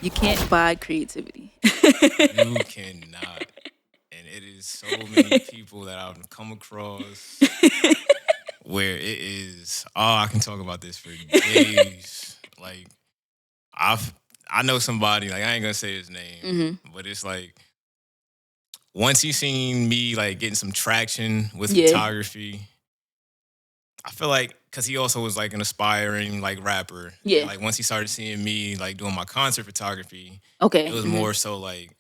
You can't buy creativity. You cannot. And it is so many people that I've come across where it is, I can talk about this for days. Like, I know somebody, like, I ain't gonna say his name, but it's like, once he seen me like getting some traction with photography, I feel like, because he also was like an aspiring like rapper. And, like once he started seeing me like doing my concert photography, it was more so like,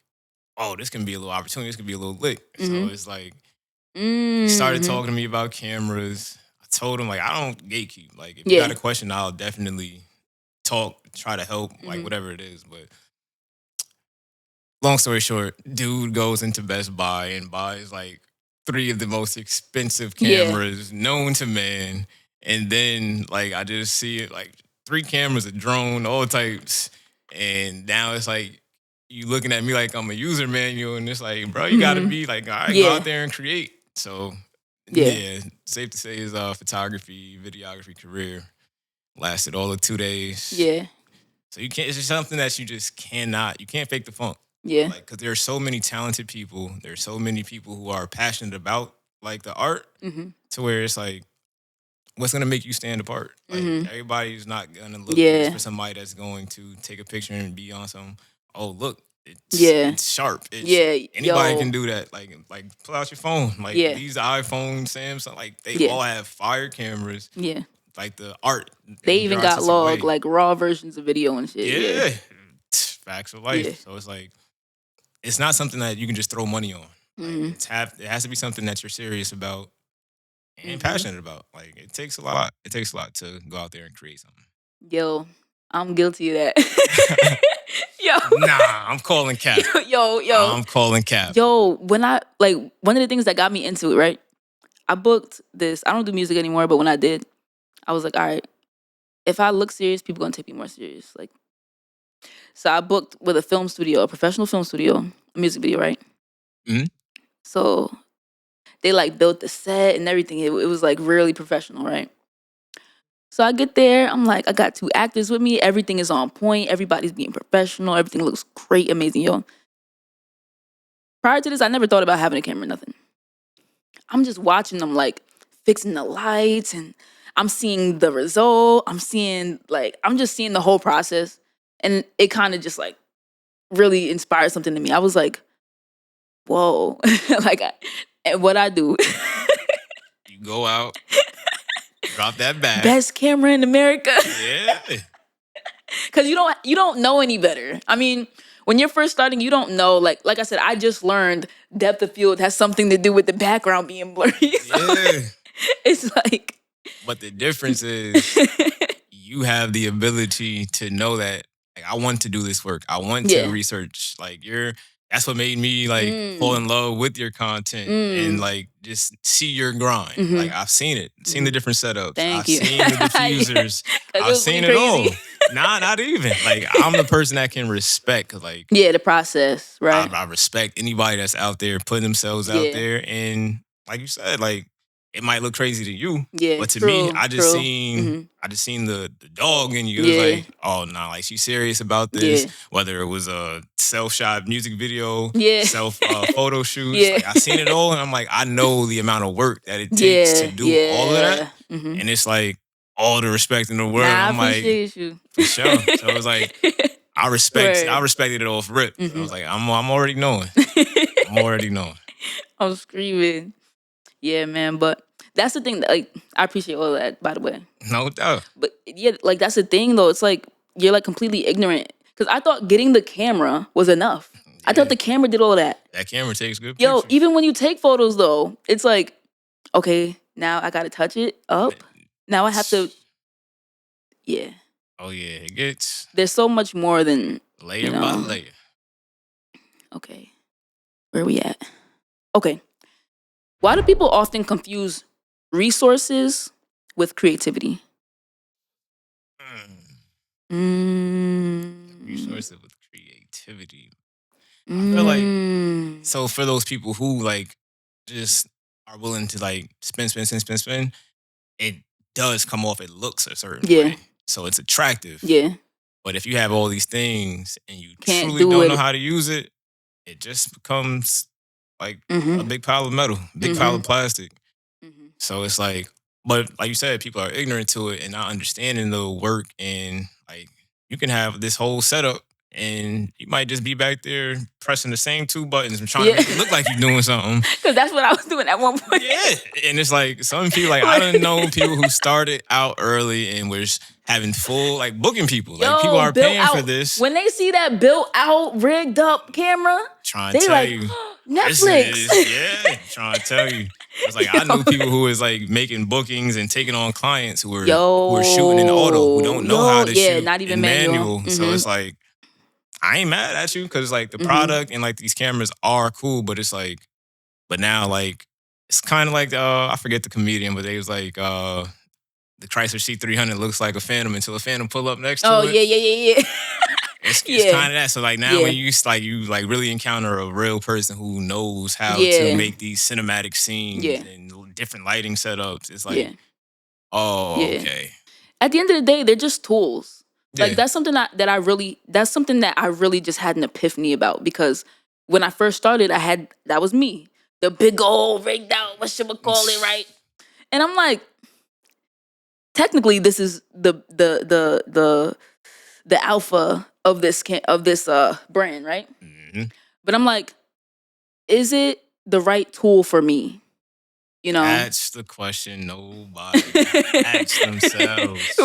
oh, this can be a little opportunity. This can be a little lit. So it's like, he started talking to me about cameras. I told him, like, I don't gatekeep. Like, if you got a question, I'll definitely talk, try to help, like whatever it is. But long story short, dude goes into Best Buy and buys like 3 of the most expensive cameras known to man. And then like I just see it like 3 cameras, a drone, all types. And now it's like you looking at me like I'm a user manual, and it's like, bro, you gotta be like, all right, go out there and create. So safe to say his photography, videography career lasted all of 2 days. Yeah. So you can't, it's just something that you just cannot, you can't fake the funk. Yeah. Like, because there are so many talented people. There's so many people who are passionate about like the art, to where it's like, what's gonna make you stand apart? Like everybody's not gonna look for somebody that's going to take a picture and be on some, oh look, it's sharp. Anybody can do that. Like pull out your phone. Like these iPhones, Samsung, like they all have fire cameras. Yeah. Like the art. They even got log, like raw versions of video and shit. Yeah. Facts of life. So it's like, it's not something that you can just throw money on. Like it has to be something that you're serious about and passionate about. Like it takes a lot. It takes a lot to go out there and create something. Yo, I'm guilty of that. Yo. Nah, I'm calling cap. Yo. I'm calling cap. Yo, when I one of the things that got me into it, right? I booked this. I don't do music anymore, but when I did, I was like, all right, if I look serious, people gonna take me more serious. Like, so I booked with a film studio, a professional film studio, a music video, right? Mm-hmm. So they like built the set and everything. It was like really professional, right? So I get there, I'm like, I got 2 actors with me. Everything is on point. Everybody's being professional. Everything looks great, amazing, yo. Prior to this, I never thought about having a camera, nothing. I'm just watching them like fixing the lights and I'm seeing the result. I'm just seeing the whole process. And it kind of just like really inspired something to me. I was like, whoa. And what I do. You go out, drop that bag. Best camera in America. Yeah. Because you don't know any better. I mean, when you're first starting, you don't know. Like I said, I just learned depth of field has something to do with the background being blurry. So Yeah. it's like. But the difference is you have the ability to know that like, I want to do this work. I want to research. Like that's what made me like fall in love with your content and like just see your grind. Like I've seen it, seen the different setups. I've seen the diffusers. I've seen it all. Not even. Like I'm the person that can respect like the process, right? I respect anybody that's out there putting themselves out there, and like you said, like it might look crazy to you, but to me, I just seen the dog in you. It was like, oh no, like she's serious about this. Whether it was a self-shot music video, self photo shoots, like I seen it all, and I'm like, I know the amount of work that it takes to do all of that, and it's like all the respect in the world. I'm like, you. For sure. So it was like I respected it off rip. So I was like, I'm already knowing. I'm already knowing. I'm screaming. Yeah, man, but that's the thing that, like, I appreciate all of that, by the way. No doubt. But yeah, like that's the thing though. It's like you're like completely ignorant. Because I thought getting the camera was enough. Yeah. I thought the camera did all that. That camera takes good pictures. Yo, even when you take photos though, it's like, okay, now I gotta touch it up. Now I have to Oh yeah, it gets there's so much more than layer by layer. Okay. Where are we at? Okay. Why do people often confuse resources with creativity? Resources with creativity. I feel like so for those people who like just are willing to like spend, it does come off. It looks a certain way, so it's attractive. Yeah. But if you have all these things and you Can't truly don't know how to use it, it just becomes like a big pile of metal, big pile of plastic. So it's like, but like you said, people are ignorant to it and not understanding the work. And like, you can have this whole setup and you might just be back there pressing the same 2 buttons and trying to make it look like you're doing something. Because that's what I was doing at one point. Yeah. And it's like, some people, like, I don't know people who started out early and was having full, like, booking people. Like, people are paying for this. When they see that built out, rigged up camera, trying to tell you. Netflix. Trying to tell you. It's like, I know people who is like making bookings and taking on clients who are shooting in auto, who don't know how to shoot not even in manual. Mm-hmm. So it's like, I ain't mad at you because like the product and like these cameras are cool, but it's like, but now like, it's kind of like, I forget the comedian, but they was like, the Chrysler C300 looks like a Phantom until a Phantom pull up next to it. Oh, yeah. It's kind of that. So like now when you really encounter a real person who knows how to make these cinematic scenes and different lighting setups, it's like, okay. At the end of the day, they're just tools. Like that's something that I really just had an epiphany about, because when I first started, that was me, the big old rigged out, right? And I'm like, technically, this is the alpha of this brand, right? Mm-hmm. But I'm like, is it the right tool for me? You know, that's the question nobody asks themselves.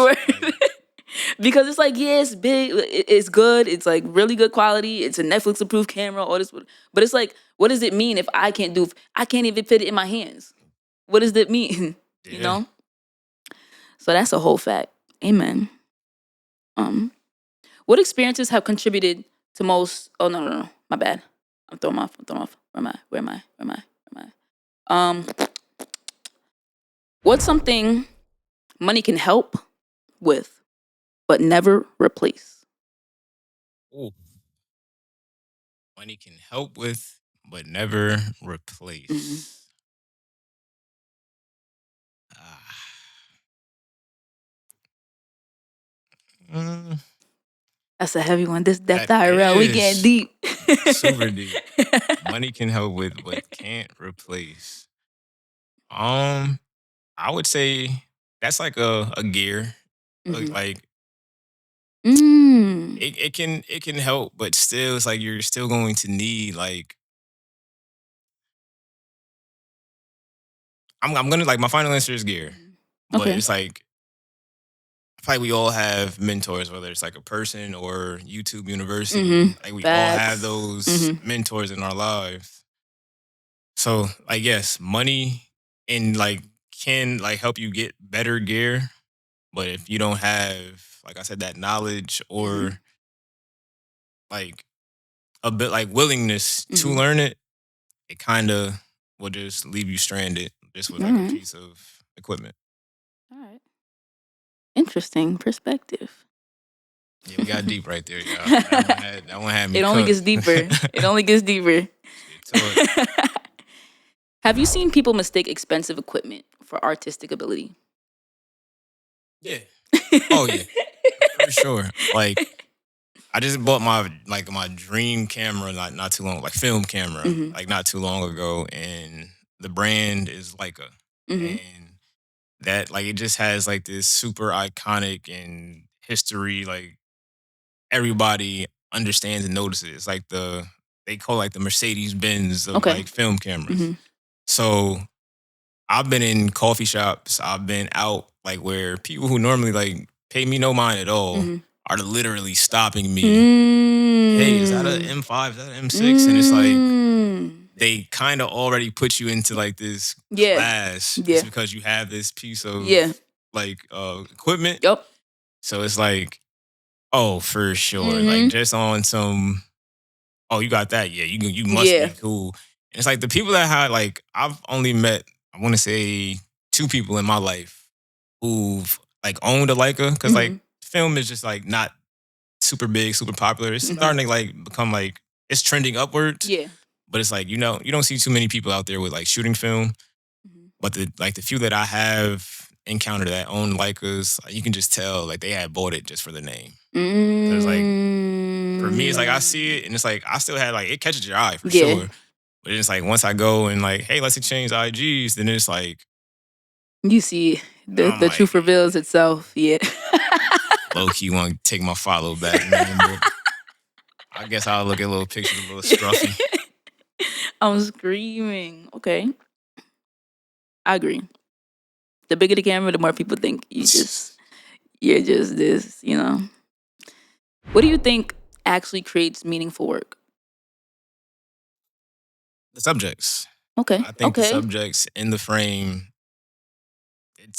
Because it's like, yeah, it's big, it's good, it's like really good quality, it's a Netflix approved camera, all this, but it's like, what does it mean if I can't even fit it in my hands? What does that mean? You Yeah. know? So that's a whole fact. Amen. What experiences have contributed to most? Oh no, my bad. I'm throwing off. Where am I? What's something money can help with, but never replace? Ooh. Money can help with, but never replace. Ah. Mm, That's a heavy one. This that Depth.IRL, we getting is deep. super deep. Money can help with, but can't replace. Um, I would say that's like a gear. Mhm. Like Mm. it can help, but still, it's like you're still going to need like I'm gonna like my final answer is gear, but Okay. it's like I feel like we all have mentors, whether it's like a person or YouTube University. Like we all have Facts. those mentors in our lives. So like yes, money and like can like help you get better gear, but if you don't have like I said that knowledge or like a bit like willingness to learn it, it kind of will just leave you stranded just with All like a right. piece of equipment. All right. Interesting perspective. Yeah, we got deep right there, y'all. That one had me It only gets cooked. deeper. It only gets deeper. Let's get to it. Have you seen people mistake expensive equipment for artistic ability? Yeah. Oh yeah, for sure. Like I just bought my dream camera not too long, like film camera, like not too long ago, and the brand is Leica, and that like it just has like this super iconic and history, like everybody understands and notices. It's like they call like the Mercedes Benz of Okay. like film cameras. So I've been in coffee shops. I've been out like where people who normally like pay me no mind at all are literally stopping me. Hey, is that an M5? Is that an M6? And it's like they kind of already put you into like this class just because you have this piece of like equipment. Yep. So it's like, oh, for sure. Like just on some, oh, you got that? Yeah, you must be cool. And it's like the people that had like I've only met, I want to say 2 people in my life who've like owned a Leica because like film is just like not super big, super popular. It's starting to like become like it's trending upwards. Yeah. But it's like, you don't see too many people out there with like shooting film. But the few that I have encountered that own Leicas, you can just tell like they had bought it just for the name. Because like for me, it's like I see it and it's like I still had like it catches your eye for sure. But it's like once I go and like, hey, let's exchange IGs, then it's like you see the truth reveals itself. Yeah. Low key want to take my follow back, man. But I guess I'll look at a little picture, a little scruffy. I'm screaming. Okay. I agree. The bigger the camera, the more people think you're just this, you know. What do you think actually creates meaningful work? The subjects. Okay. I think the subjects in the frame,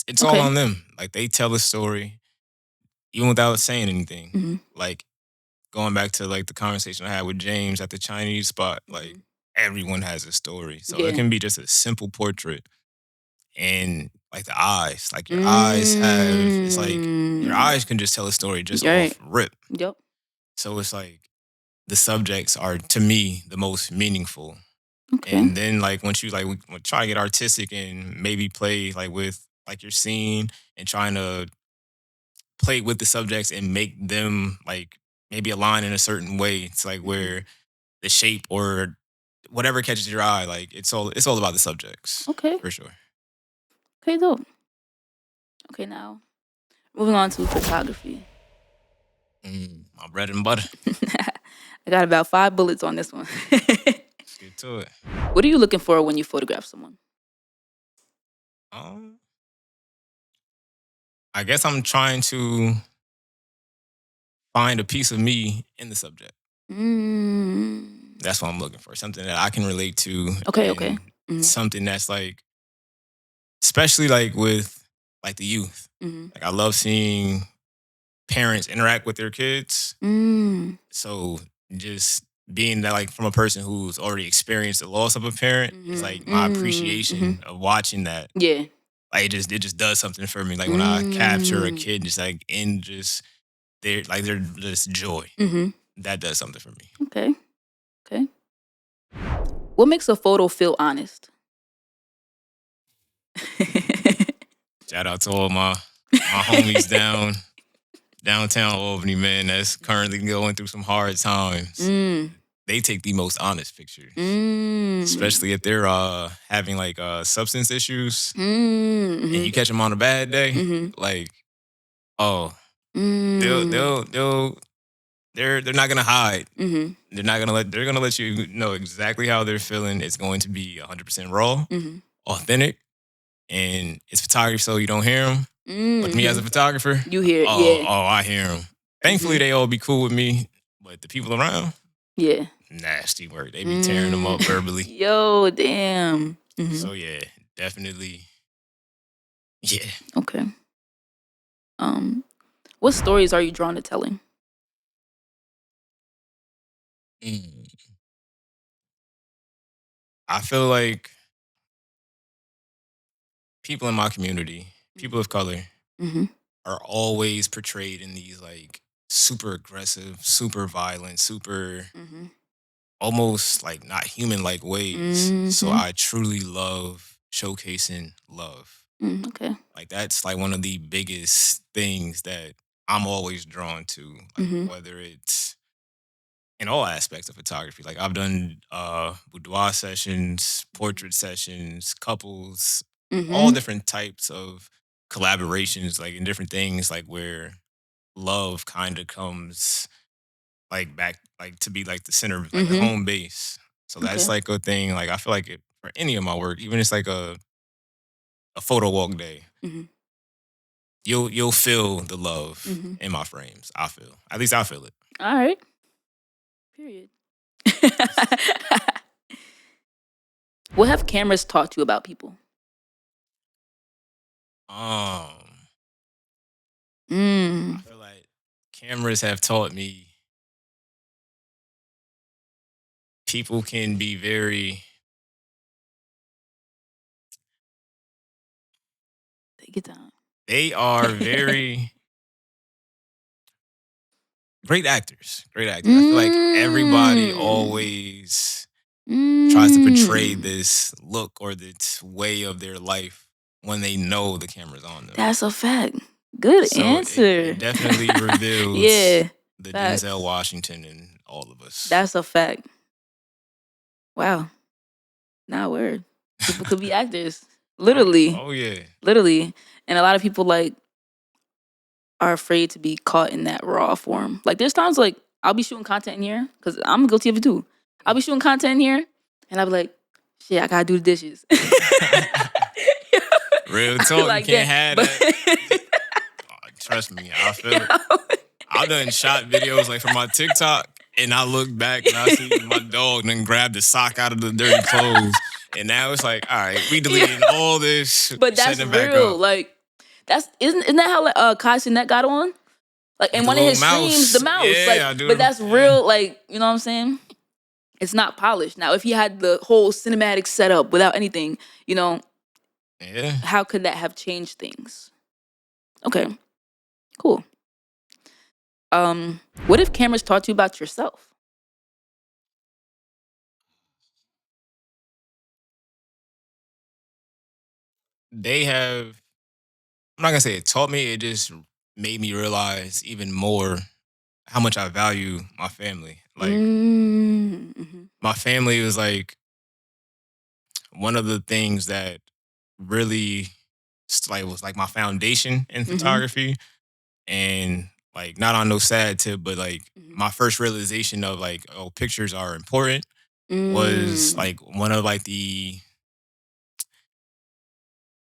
it's all on them. Like they tell a story, even without saying anything. Like going back to like the conversation I had with James at the Chinese spot, like everyone has a story. So it can be just a simple portrait. And like the eyes, like your eyes have, it's like your eyes can just tell a story just off rip. Yep. So it's like the subjects are to me the most meaningful. Okay. And then like once you like we try to get artistic and maybe play like with like your scene and trying to play with the subjects and make them like maybe align in a certain way. It's like where the shape or whatever catches your eye, like it's all about the subjects. Okay. For sure. Okay, dope. Okay, now moving on to photography. My bread and butter. I got about 5 bullets on this one. Let's get to it. What are you looking for when you photograph someone? I guess I'm trying to find a piece of me in the subject. That's what I'm looking for. Something that I can relate to. Okay. Something that's like, especially like with like the youth. Like I love seeing parents interact with their kids. So just being that like from a person who's already experienced the loss of a parent is like my appreciation of watching that. Yeah. Like it just does something for me. Like when I capture a kid just like in just they're just joy. That does something for me. Okay. What makes a photo feel honest? Shout out to all my homies downtown Albany, man, that's currently going through some hard times. They take the most honest pictures, especially if they're having like substance issues, and you catch them on a bad day. Like, they're not gonna hide. They're gonna let you know exactly how they're feeling. It's going to be 100% raw, authentic, and it's photography, so you don't hear them. But me as a photographer, you hear it. I hear them. Thankfully, they all be cool with me, but the people around, nasty work. They be tearing them up verbally. Yo, damn. So yeah, definitely. Yeah. Okay. What stories are you drawn to telling? I feel like people in my community, people of color, are always portrayed in these like super aggressive, super violent, super almost like not human like ways. So I truly love showcasing love. Okay. Like that's like one of the biggest things that I'm always drawn to, like whether it's in all aspects of photography. Like I've done boudoir sessions, portrait sessions, couples, all different types of collaborations, like in different things, like where love kind of comes like back, like to be like the center, like the home base. So that's like a thing. Like I feel like it for any of my work, even it's like a photo walk day. You'll feel the love in my frames. At least I feel it. All right. Period. What have cameras taught you about people? I feel like cameras have taught me people can be very. Take your time. They are very great actors. Great actors. I feel like everybody always tries to portray this look or this way of their life when they know the camera's on them. That's a fact. Good answer. It definitely reveals the facts. Denzel Washington in all of us. That's a fact. Wow. Not a word. People could be actors. Literally. Oh yeah. Literally. And a lot of people like are afraid to be caught in that raw form. Like there's times like I'll be shooting content in here, because I'm guilty of it too. I'll be shooting content in here and I'll be like, shit, I gotta do the dishes. Real talk, like, you can't have that. Trust me, I feel it. I've done shot videos like from my TikTok, and I look back and I see my dog and then grab the sock out of the dirty clothes. And now it's like, all right, we deleting all this. But that's real. Like, isn't that how Kai Cenat got on? Like in one of his streams, the mouse. Yeah, like, I do. But that's real, like, you know what I'm saying? It's not polished. Now, if he had the whole cinematic setup without anything, you know, how could that have changed things? Okay, cool. What if cameras taught you about yourself? They have, I'm not gonna say it taught me, it just made me realize even more how much I value my family. Like my family was like one of the things that really was like my foundation in photography. And like not on no sad tip, but like my first realization of like, oh, pictures are important was like one of like the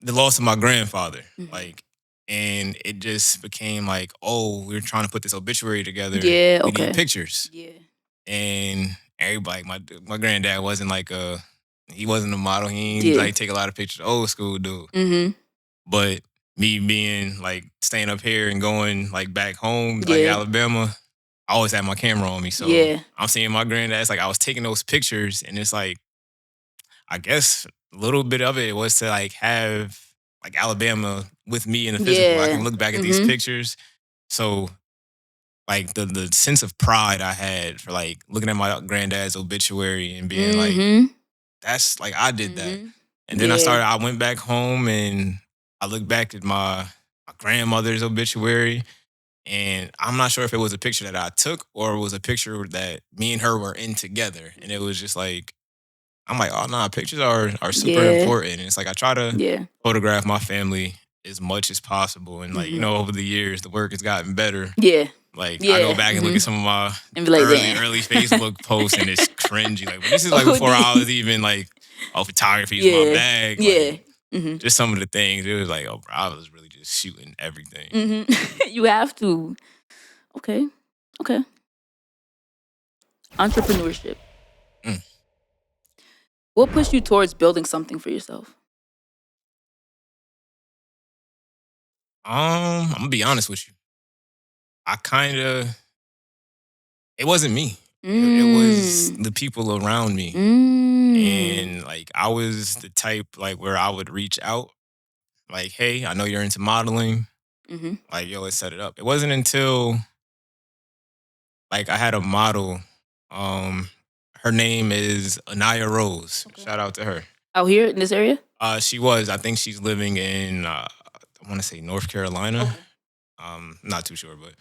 loss of my grandfather. Like And it just became like, oh, we're trying to put this obituary together. Yeah, We okay. need pictures. Yeah. And everybody, my granddad wasn't like he wasn't a model. He didn't Yeah. like take a lot of pictures. Old school dude. Mm-hmm. But me being like staying up here and going like back home, like Alabama, I always had my camera on me. So I'm seeing my granddad. It's like I was taking those pictures, and it's like, I guess a little bit of it was to like have like Alabama with me in the physical. I can look back at these pictures. So like the sense of pride I had for like looking at my granddad's obituary and being like, that's like, I did that. And then I went back home and I looked back at my grandmother's obituary, and I'm not sure if it was a picture that I took or it was a picture that me and her were in together. And it was just like, I'm like, oh no, pictures are super important. And it's like I try to photograph my family as much as possible. And like, over the years, the work has gotten better. Yeah. Like I go back and look at some of my early Facebook posts, and it's cringy. Like, but this is like before I was even like, oh, photography is my bag. Like, just some of the things. It was like, oh, bro, I was really just shooting everything. You have to. Okay. Entrepreneurship. What pushed you towards building something for yourself? I'm gonna be honest with you. It wasn't me. It was the people around me. And like, I was the type like where I would reach out like, hey, I know you're into modeling. Like, yo, let's set it up. It wasn't until like I had a model. Her name is Anaya Rose. Okay. Shout out to her. Out here in this area? She was. I think she's living in I want to say North Carolina. Okay. Not too sure, but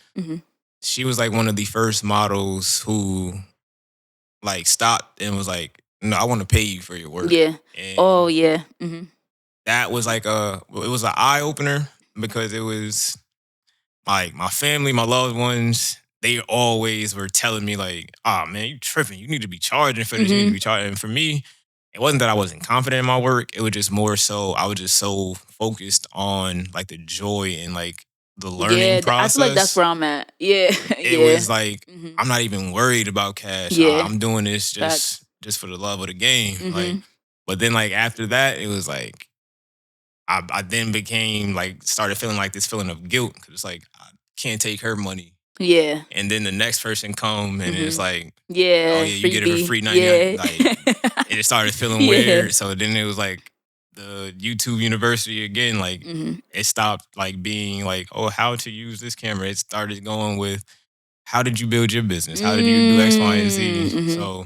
she was like one of the first models who like stopped and was like, no, I want to pay you for your work. Yeah. And that was like it was an eye opener, because it was like my family, my loved ones, they always were telling me like, oh man, you tripping. You need to be charging for this. You need to be charging. And for me, it wasn't that I wasn't confident in my work. It was just more so I was just so focused on like the joy and like the learning process. I feel like that's where I'm at. Yeah. It was like, I'm not even worried about cash. Yeah. I'm doing this just for the love of the game. Like, but then like after that, it was like, I then became like, started feeling like this feeling of guilt, because it's like, I can't take her money. Yeah. And then the next person come and it's like, oh yeah, you get it for free 99. Like, it started feeling weird. So then it was like the YouTube University again, like it stopped like being like, oh, how to use this camera. It started going with, how did you build your business? How did you do X, Y, and Z? So,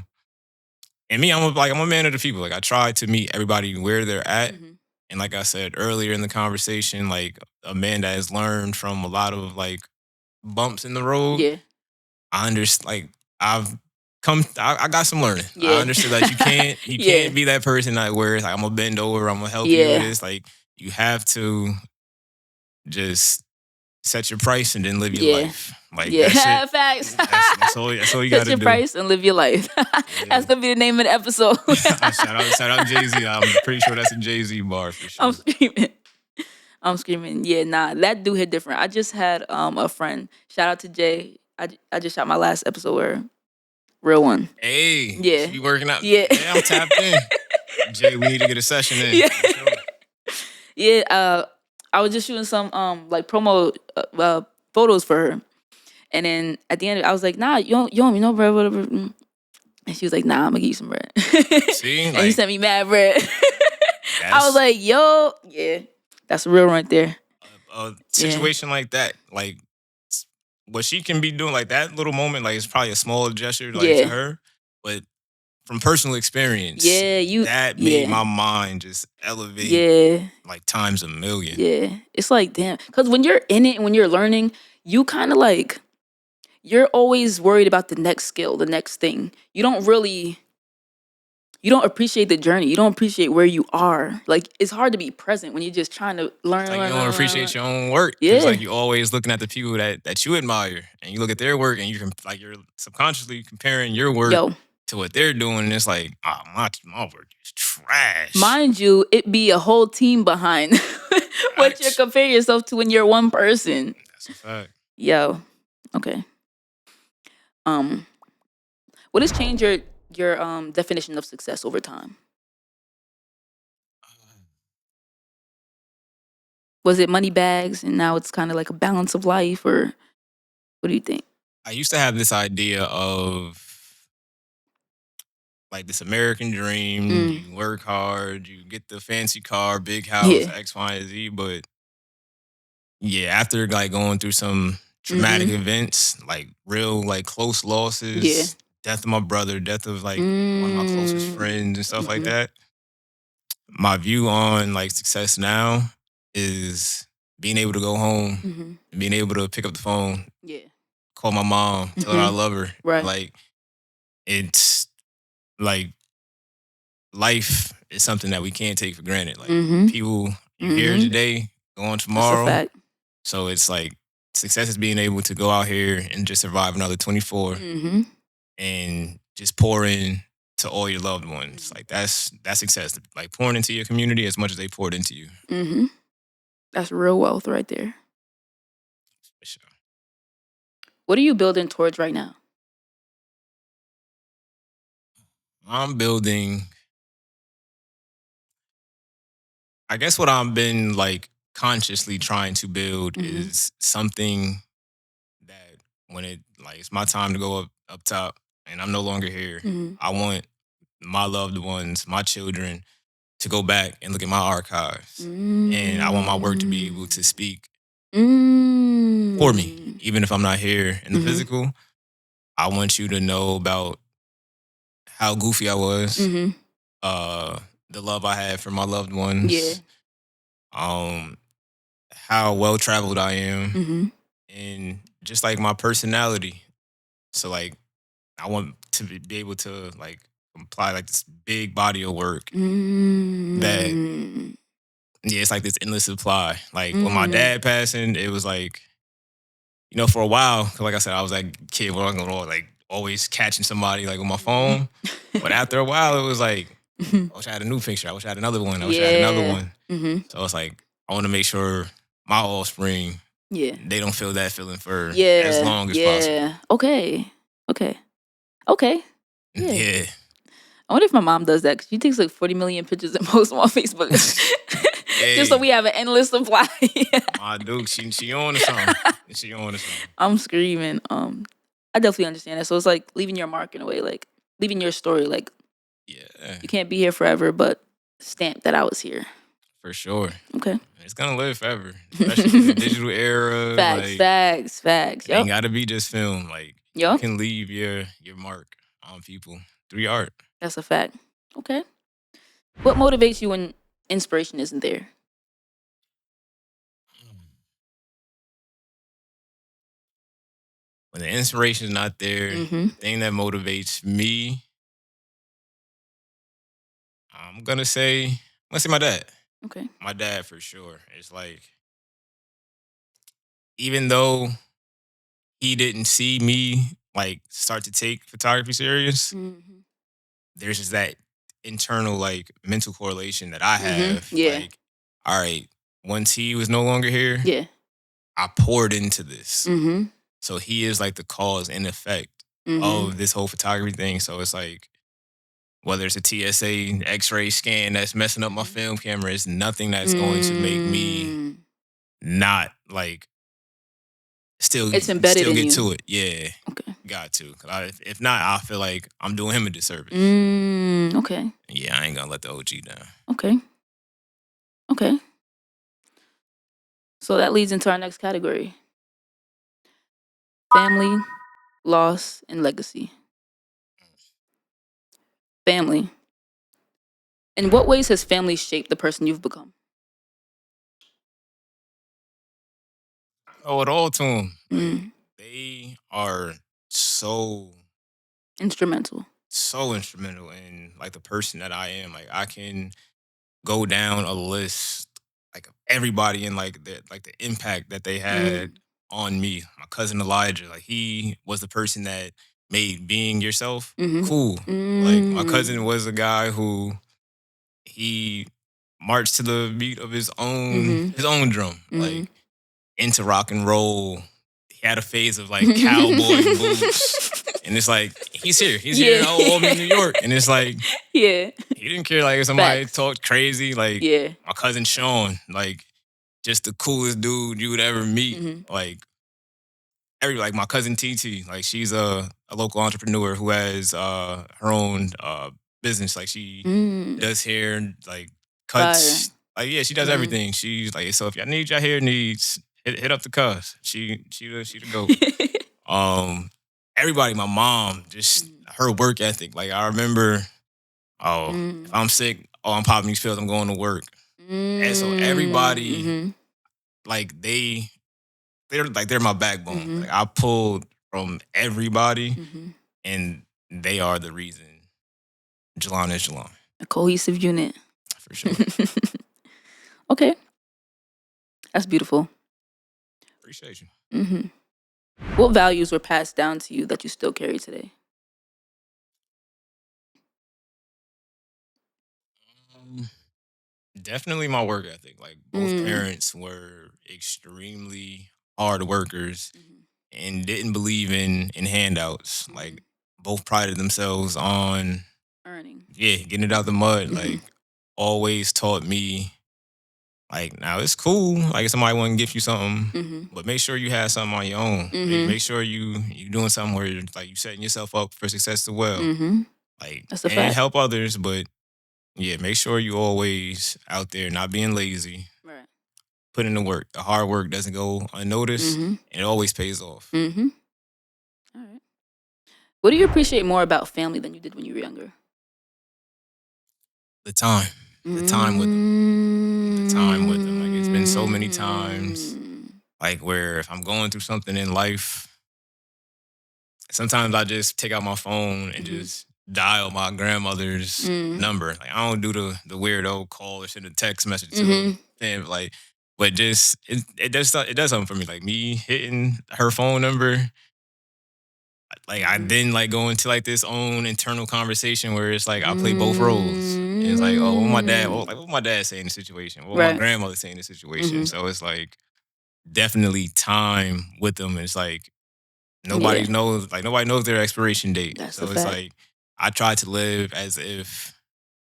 and me, I'm a man of the people. Like, I try to meet everybody where they're at. And like I said earlier in the conversation, like a man that has learned from a lot of like bumps in the road. Yeah. I understand. Like, I got some learning. Yeah. I understood that you can't be that person that where it's like, I'm gonna bend over, I'm gonna help you with this. Like, you have to just set your price and then live your life. Like, that's it. Facts. That's all you gotta do. Set your price and live your life. That's gonna be the name of the episode. shout out Jay-Z. I'm pretty sure that's a Jay-Z bar for sure. I'm screaming. Yeah, nah, that do hit different. I just had a friend. Shout out to Jay. I just shot my last episode with her. Real one. Hey. Yeah. You working out? Yeah. Yeah, I'm tapped in. Jay, we need to get a session in. Yeah. Sure. Yeah. I was just shooting some like promo photos for her, and then at the end I was like, nah, you don't know bread, whatever. And she was like, nah, I'm gonna give you some bread. See, and he sent me mad bread. I was like, yo, yeah, that's real right there. A situation like that, like what she can be doing, like that little moment, like it's probably a small gesture, like to her, but from personal experience, that made my mind just elevate, like times a million. Yeah, it's like, damn, because when you're in it and when you're learning, you kind of like, you're always worried about the next skill, the next thing. You don't appreciate the journey. You don't appreciate where you are. Like, it's hard to be present when you're just trying to learn. It's like you don't appreciate your own work. Yeah. It's like you're always looking at the people that you admire, and you look at their work, and you're subconsciously comparing your work to what they're doing, it's like, my work is trash. Mind you, it be a whole team behind what you're comparing yourself to when you're one person. That's a fact. Yo, okay. What has changed your definition of success over time? Was it money bags and now it's kind of like a balance of life, or what do you think? I used to have this idea of like this American dream. You work hard, you get the fancy car, big house, X, Y, and Z. But yeah, after like going through some traumatic events, like real like close losses, death of my brother, death of like one of my closest friends and stuff like that. My view on like success now is being able to go home and being able to pick up the phone, call my mom, tell her I love her. Right. Like, it's like life is something that we can't take for granted. Like people, you're here today, going tomorrow. That's a fact. So it's like success is being able to go out here and just survive another 24 and just pour in to all your loved ones. Like that's success. Like pouring into your community as much as they poured into you. That's real wealth right there. For sure. What are you building towards right now? I'm building, I guess what I've been like consciously trying to build is something that when it like it's my time to go up top and I'm no longer here, I want my loved ones, my children, to go back and look at my archives. And I want my work to be able to speak for me, even if I'm not here in the physical. I want you to know about how goofy I was, the love I had for my loved ones, how well traveled I am, and just like my personality. So like, I want to be able to like apply like this big body of work that, it's like this endless supply. Like when my dad passing, it was like, you know, for a while, 'cause like I said, I was like kid walking around, like always catching somebody like on my phone. But after a while, it was like, I wish I had a new picture. I wish I had another one. I wish I had another one. So it's like, I want to make sure my offspring, they don't feel that feeling for as long as possible. Okay. Yeah. I wonder if my mom does that, because she takes like 40 million pictures and posts them on Facebook. Just so we have an endless supply. My dude, she on to something. She on to something. I'm screaming. I definitely understand that. So it's like leaving your mark in a way, like leaving your story. Like, you can't be here forever, but stamp that I was here. For sure. Okay. It's gonna live forever, especially in the digital era. Facts. It ain't gotta be just film. Like, you can leave your mark on people through your art. That's a fact. Okay. What motivates you when inspiration isn't there? When the inspiration is not there, the thing that motivates me, I'm gonna say my dad. Okay. My dad for sure. It's like, even though he didn't see me like start to take photography serious, there's just that internal like mental correlation that I have. Like, all right, once he was no longer here, I poured into this. So he is like the cause and effect of this whole photography thing. So it's like, whether it's a TSA X-ray scan that's messing up my film camera, it's nothing that's going to make me not like still it's embedded still in get you. to it. Yeah. Okay. Got to. If not, I feel like I'm doing him a disservice. Okay. Yeah, I ain't gonna let the OG down. Okay. So that leads into our next category: family, loss, and legacy. Family. In what ways has family shaped the person you've become? Oh, it all to them. Like, they are so instrumental in like the person that I am. Like, I can go down a list like of everybody and like the impact that they had on me. My cousin Elijah, like he was the person that made being yourself Mhm. cool. Like my cousin was a guy who he marched to the beat of his own drum, like into rock and roll. He had a phase of like cowboy boots, and it's like he's here in Albany, New York, and it's like he didn't care like if somebody talked crazy. Like my cousin Sean, like just the coolest dude you would ever meet. Like like my cousin TT, like she's a local entrepreneur who has her own business. Like she does hair, like cuts. Fire. Like she does everything. She's like, so if y'all need your hair needs, hit up the cuz. She the goat. Everybody, my mom, just her work ethic. Like I remember, if I'm sick, I'm popping these pills, I'm going to work. And so everybody, like they're my backbone. Like I pulled from everybody, and they are the reason Jalon is Jalon. A cohesive unit. For sure. Okay. That's beautiful. Appreciate you. What values were passed down to you that you still carry today? Definitely my work ethic. Like both parents were extremely hard workers and didn't believe in handouts. Like both prided themselves on earning. Yeah, getting it out the mud. Like always taught me, like, now it's cool. Like if somebody want to give you something, but make sure you have something on your own. Make sure you doing something where you're, like you setting yourself up for success as well. Like that's a and fact. help others, but make sure you always out there, not being lazy. Right. Put in the work. The hard work doesn't go unnoticed, and it always pays off. All right. What do you appreciate more about family than you did when you were younger? The time with them. Like it's been so many times, like where if I'm going through something in life, sometimes I just take out my phone and just dial my grandmother's number. Like I don't do the weirdo call or send a text message to them. Like, but just it does something for me. Like me hitting her phone number. Like I then like go into like this own internal conversation where it's like I play both roles. And it's like, oh, what my dad saying in the situation? What my grandmother saying in the situation? So it's like definitely time with them. It's like nobody knows their expiration date. So it's like I try to live as if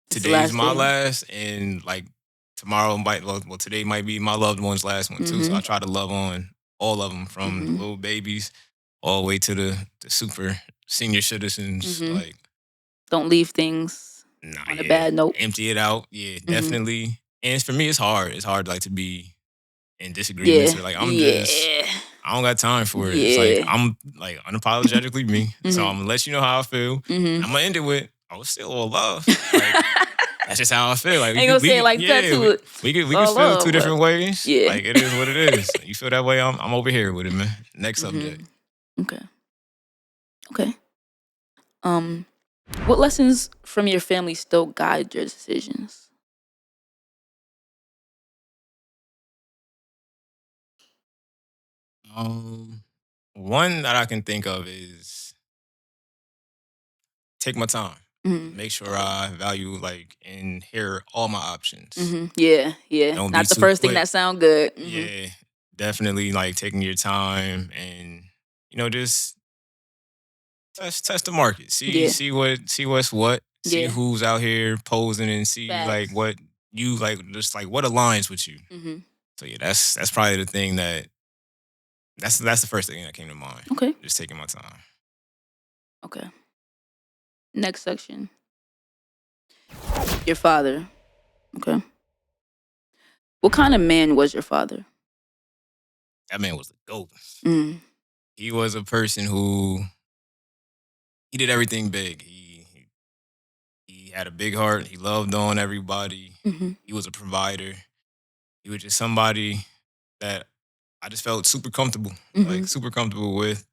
today's my last, and like tomorrow today might be my loved one's last one too. So I try to love on all of them, from the little babies all the way to the super senior citizens. Like, don't leave things on a bad note. Empty it out. Yeah, definitely. And for me, it's hard. It's hard, like, to be in disagreements. Or, like, I don't got time for it. It's like I'm like unapologetically me. So I'm gonna let you know how I feel. I'm gonna end it with, it's still all love. Like, that's just how I feel. Like, ain't gonna say it like that to it. We can feel two different ways. Yeah. Like, it is what it is. You feel that way, I'm over here with it, man. Next subject. Okay. What lessons from your family still guide your decisions? One that I can think of is take my time. Make sure I value, like, and hear all my options. Yeah. Don't not the first thing that sound good. Yeah, definitely, like, taking your time and, just test the market. See what's what. See who's out here posing, and see like what you like, just like what aligns with you. So that's probably the thing that's the first thing that came to mind. Okay. Just taking my time. Okay. Next section. Your father. Okay. What kind of man was your father? That man was a goat. He was a person who he did everything big. He had a big heart. He loved on everybody. He was a provider. He was just somebody that I just felt super comfortable, like super comfortable with.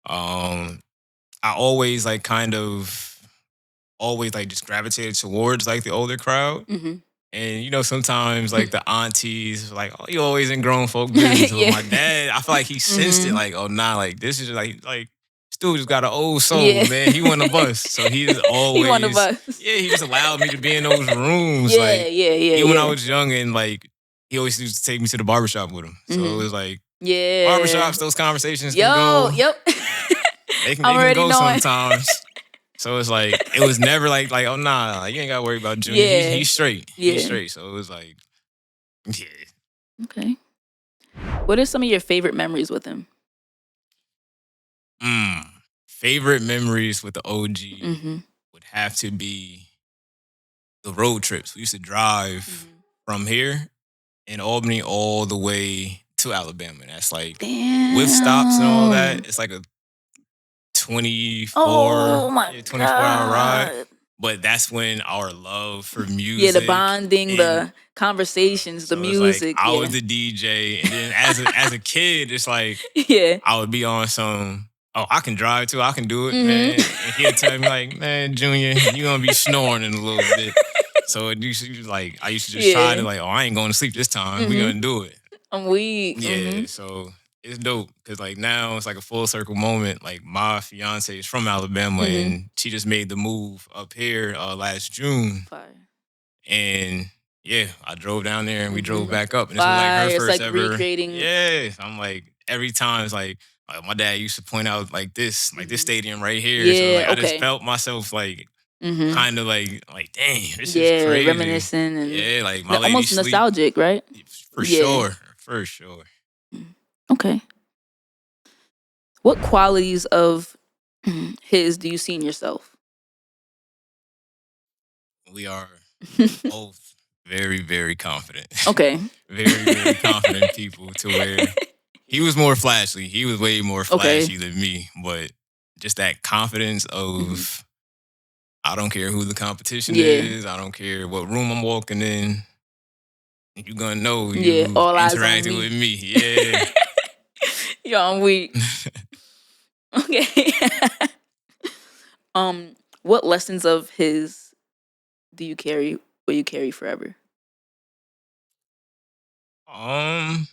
I always like always like just gravitated towards like the older crowd. And sometimes like the aunties like, oh, you always in grown folk business. With my dad, I feel like he sensed it, like, oh nah, like this is like dude just got an old soul, Yeah. man. He won a bus. So he's always He won the bus. Yeah, he just allowed me to be in those rooms. Yeah, like yeah. even when I was young, and like he always used to take me to the barbershop with him. So it was like Yeah. barbershops, those conversations can go. Yep. They I'm can already go knowing. sometimes. So it's like it was never like oh nah, you ain't gotta worry about Junior. Yeah. He's straight. Yeah. He's straight. So it was like, yeah. Okay. What are some of your favorite memories with him? Favorite memories with the OG would have to be the road trips. We used to drive from here in Albany all the way to Alabama. That's like with stops and all that. It's like a 24 hour ride. But that's when our love for music. Yeah, the bonding, the conversations, the music. Like, I was the DJ, and then as a kid, it's like I would be on some. Oh, I can drive too. I can do it, man. And he'd tell me like, man, Junior, you gonna be snoring in a little bit. So it used to like I used to just try to like, oh, I ain't going to sleep this time. We gonna do it. I'm weak. Yeah, so it's dope because like now it's like a full circle moment. Like my fiance is from Alabama and she just made the move up here last June. Fire. And yeah, I drove down there and we drove back up, and this was like her first ever. Recreating. Yeah, I'm like every time it's like my dad used to point out like this stadium right here. Yeah, so like I just felt myself like kind of like dang, this is crazy. Reminiscing and like my lady almost sleep. Nostalgic, right? For sure. Okay. What qualities of his do you see in yourself? We are both very, very confident. Okay. Very, very confident people to where he was more flashy. He was way more flashy than me. But just that confidence of I don't care who the competition is. I don't care what room I'm walking in. You're going to know you interacting with me. Yeah. Yo, I'm weak. Okay. What lessons of his will you carry forever? I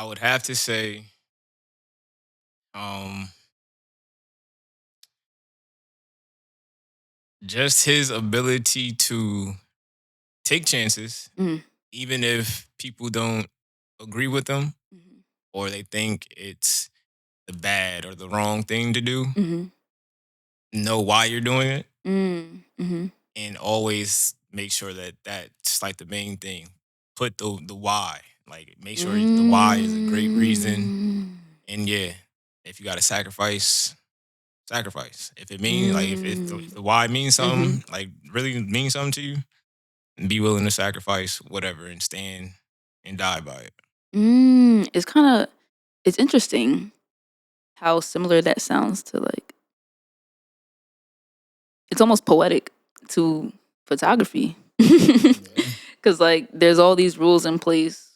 would have to say, just his ability to take chances, even if people don't agree with them or they think it's the bad or the wrong thing to do. Know why you're doing it, and always make sure that that's like the main thing. Put the why, like make sure the why is a great reason. And yeah, if you got to sacrifice. If it means like if the why means something, like really means something to you, and be willing to sacrifice whatever and stand and die by it. It's interesting how similar that sounds to like. It's almost poetic to photography. Because like there's all these rules in place.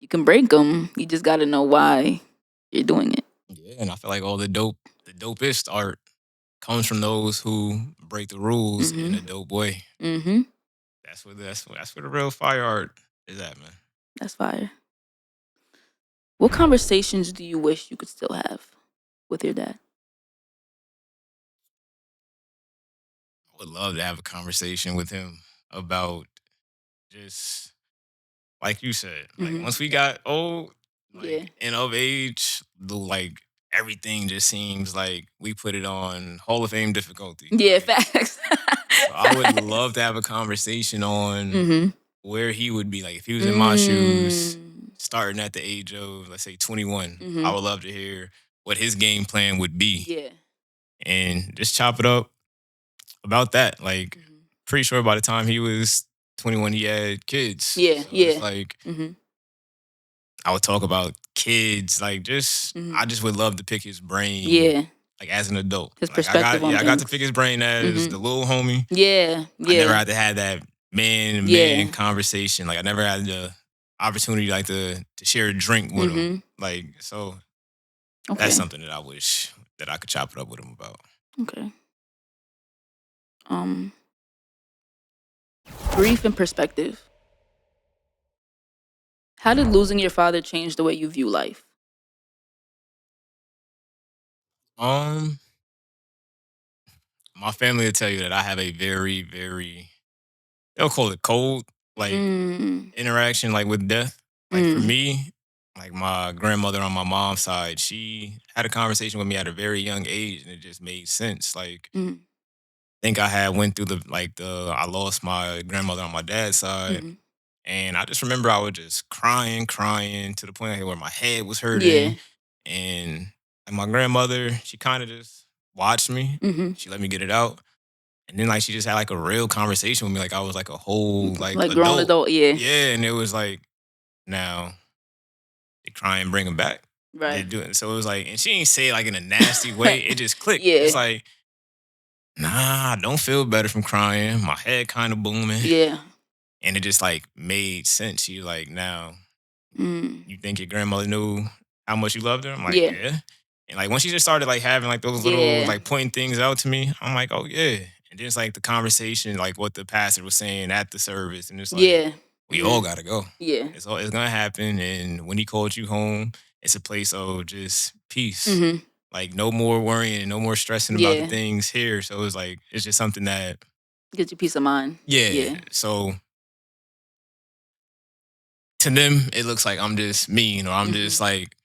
You can break them. You just got to know why you're doing it. Yeah, and I feel like all the dopest art comes from those who break the rules in a dope way. That's where the real fire art is at, man. That's fire. What conversations do you wish you could still have with your dad? I would love to have a conversation with him about just like you said, like once we got old, and of age, like everything just seems like we put it on Hall of Fame difficulty. Yeah, like, facts. So I would love to have a conversation on where he would be, like if he was in my shoes, starting at the age of let's say 21. I would love to hear what his game plan would be. Yeah, and just chop it up about that. Like, pretty sure by the time he was 21, he had kids. Yeah, so it's like I would talk about kids. Like, just I just would love to pick his brain. Yeah, like as an adult. His like, perspective on I got to pick his brain as the little homie. Yeah, I never had to have that man conversation. Like, I never had the opportunity like to share a drink with him. Like, so that's something that I wish that I could chop it up with him about. Okay. Grief and perspective. How did losing your father change the way you view life? Um, my family will tell you that I have a very, very, they'll call it cold, like interaction, like with death. Like for me, like my grandmother on my mom's side, she had a conversation with me at a very young age, and it just made sense. Like I think I had went through I lost my grandmother on my dad's side, and I just remember I was just crying to the point where my head was hurting, and my grandmother, she kind of just watched me. She let me get it out. And then like she just had like a real conversation with me, like I was like a whole like grown adult. adult, yeah. Yeah, and it was like now they cry and bring him back. They Right. do it. So it was like, and she didn't say it like in a nasty way. It just clicked. Yeah. It's like, nah, I don't feel better from crying. My head kind of booming. Yeah. And it just like made sense. She like, now you think your grandmother knew how much you loved her? I'm like, yeah. And like when she just started like having like those little like pointing things out to me, I'm like, oh yeah. And then it's like the conversation, like what the pastor was saying at the service, and it's like, we all gotta go. Yeah. It's gonna happen. And when he called you home, it's a place of just peace. Like no more worrying, no more stressing about the things here. So it's like it's just something that gives you peace of mind. Yeah. So to them, it looks like I'm just mean, or I'm just like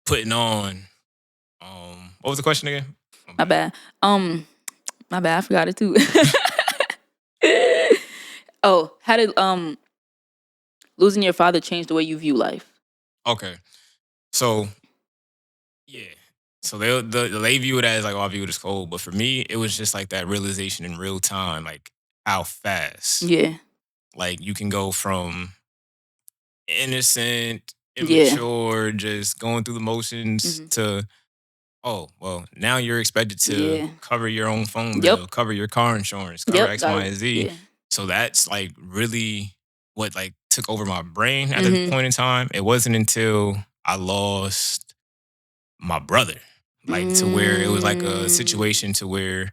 putting on. What was the question again? My bad. My bad. I forgot it too. Oh, how did losing your father change the way you view life? Okay, so yeah, so they view it as like, oh, I view it as cold, but for me, it was just like that realization in real time, like how fast, like you can go from innocent, immature, just going through the motions to, oh, well, now you're expected to cover your own phone bill, cover your car insurance, cover X, Y, and Z. Yeah. So that's like really what like took over my brain at that point in time. It wasn't until I lost my brother, like to where it was like a situation to where,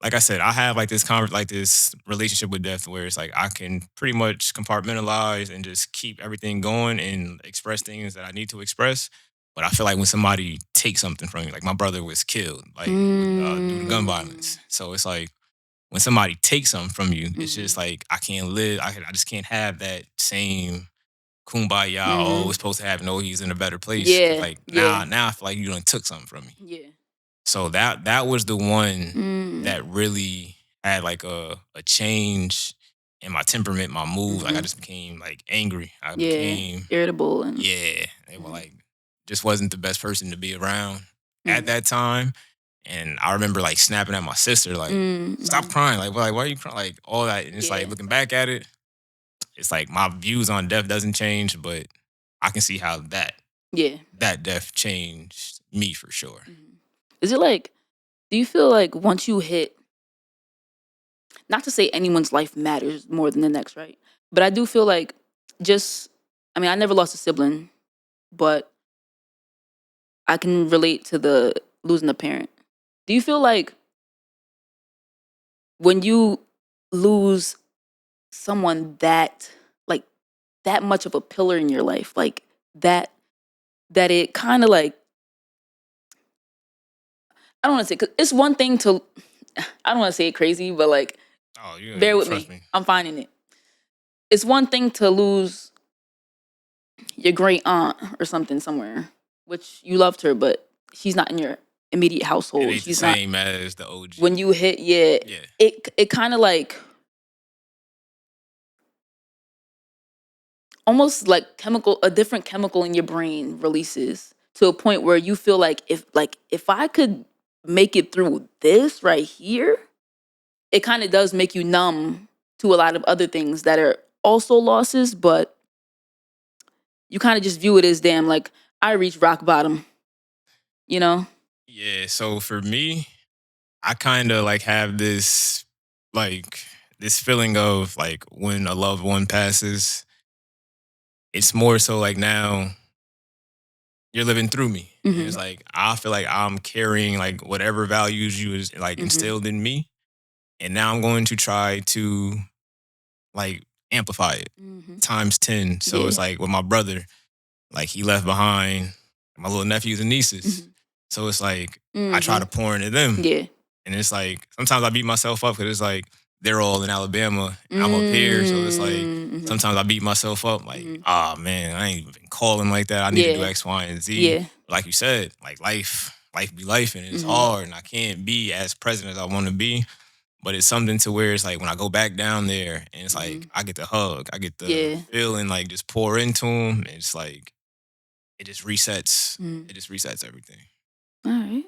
like I said, I have like this relationship with death where it's like I can pretty much compartmentalize and just keep everything going and express things that I need to express. But I feel like when somebody takes something from me, like my brother was killed, like due to gun violence. So it's like when somebody takes something from you, it's just like I can't live. I just can't have that same kumbaya. Oh, we're supposed to have. No, he's in a better place. Like now I feel like you done took something from me. Yeah. So that was the one that really had like a change in my temperament, my mood. Like I just became like angry. I became irritable, and they were like just wasn't the best person to be around at that time. And I remember like snapping at my sister, like, stop crying. Like, why are you crying? Like all that. And it's like looking back at it, it's like my views on death doesn't change, but I can see how that death changed me for sure. Is it like, do you feel like once you hit, not to say anyone's life matters more than the next, right? But I do feel like I never lost a sibling, but I can relate to the losing a parent. Do you feel like when you lose someone that much of a pillar in your life, like that it kind of like, I don't want to say, 'cause it's one thing to, I don't want to say it crazy, but like, bear with me. I'm finding it. It's one thing to lose your great aunt or something somewhere, which you loved her, but she's not in your immediate household. It ain't she's the same as the OG. When you hit, it kind of like, almost like a different chemical in your brain releases to a point where you feel like if I could make it through this right here, it kind of does make you numb to a lot of other things that are also losses, but you kind of just view it as, damn, like I reached rock bottom, you know? Yeah, so for me, I kind of like have this feeling of like when a loved one passes, it's more so like now you're living through me. And it's like I feel like I'm carrying like whatever values you is like instilled in me, and now I'm going to try to like amplify it times 10. So it's like with my brother, like he left behind my little nephews and nieces. So it's like I try to pour into them. Yeah. And it's like sometimes I beat myself up because it's like they're all in Alabama and I'm up here. So it's like sometimes I beat myself up like, oh man, I ain't even been calling like that. I need to do X, Y, and Z. Yeah. Like you said, like life be life and it's hard and I can't be as present as I want to be. But it's something to where it's like when I go back down there and it's like I get the hug, I get the feeling like just pour into them. It's like it just resets. It just resets everything. All right.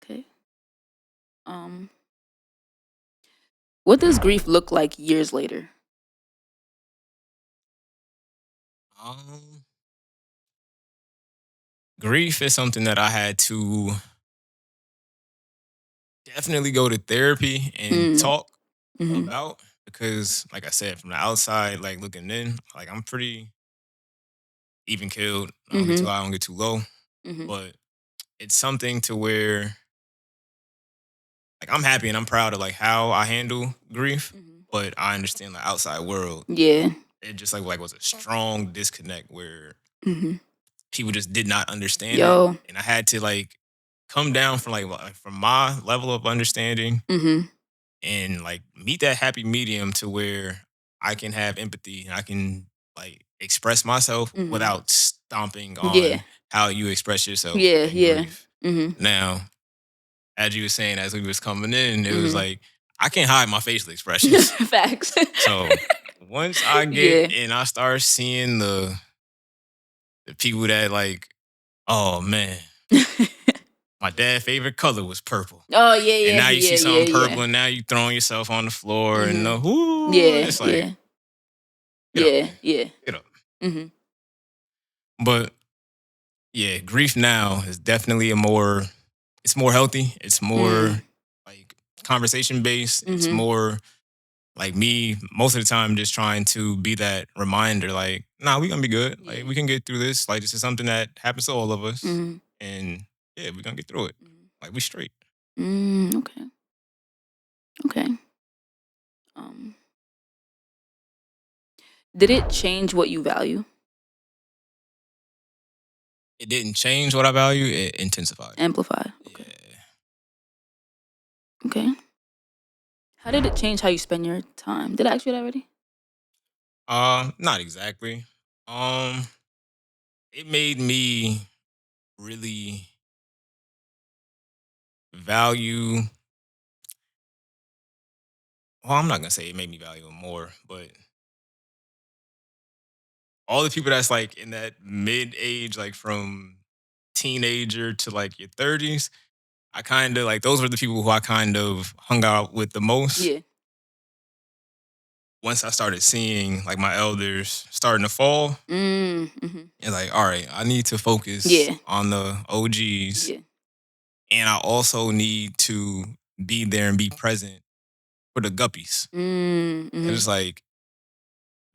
Okay. What does grief look like years later? Grief is something that I had to definitely go to therapy and talk about because, like I said, from the outside, like looking in, like I'm pretty even keeled. I don't get too high, I don't get too low. But it's something to where like I'm happy and I'm proud of like how I handle grief, but I understand the outside world. Yeah. It just like was a strong disconnect where people just did not understand Yo. it, and I had to like come down from from my level of understanding and like meet that happy medium to where I can have empathy and I can like express myself without stomping on how you express yourself. Yeah. Grief. Now, as you were saying, as we was coming in, it was like I can't hide my facial expressions. Facts. So once I get and I start seeing the people that like, oh man, my dad's favorite color was purple. Oh yeah. And now you see something purple, and now you throwing yourself on the floor, and it's like, get up. But yeah, grief now is definitely it's more healthy. It's more like conversation based. It's more like me most of the time just trying to be that reminder, like, nah, we're gonna be good. Like we can get through this. Like this is something that happens to all of us. And yeah, we're gonna get through it. Like we straight. Okay. Did it change what you value? It didn't change what I value, it intensified. Amplified. Okay. Okay. How did it change how you spend your time? Did I ask you that already? Not exactly. It made me really value. Well, I'm not gonna say it made me value it more, but all the people that's like in that mid age, like from teenager to like your 30s, I kind of like those were the people who I kind of hung out with the most. Yeah. Once I started seeing like my elders starting to fall, and like, all right, I need to focus on the OGs. Yeah. And I also need to be there and be present for the guppies. It's like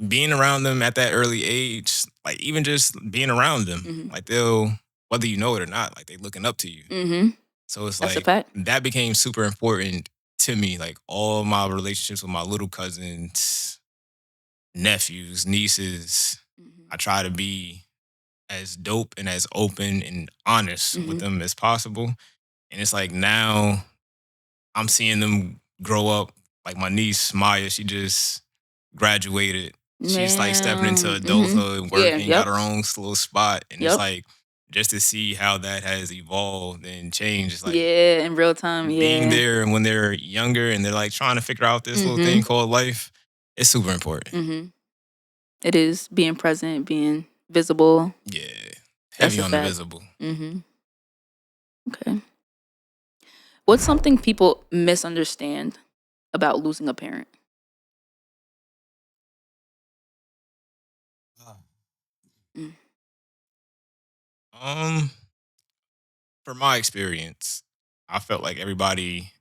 being around them at that early age, like even just being around them, like they'll, whether you know it or not, like they looking up to you. So it's That's like a fact. that became super important to me. Like all my relationships with my little cousins, nephews, nieces, I try to be as dope and as open and honest with them as possible. And it's like now I'm seeing them grow up. Like my niece Maya, she just graduated. She's like stepping into adulthood, working, got her own little spot, and it's like just to see how that has evolved and changed. It's like in real time, being there when they're younger and they're like trying to figure out this little thing called life. It's super important. It is being present, being visible. Yeah, heavy on the visible. Okay. What's something people misunderstand about losing a parent? For my experience, I felt like everybody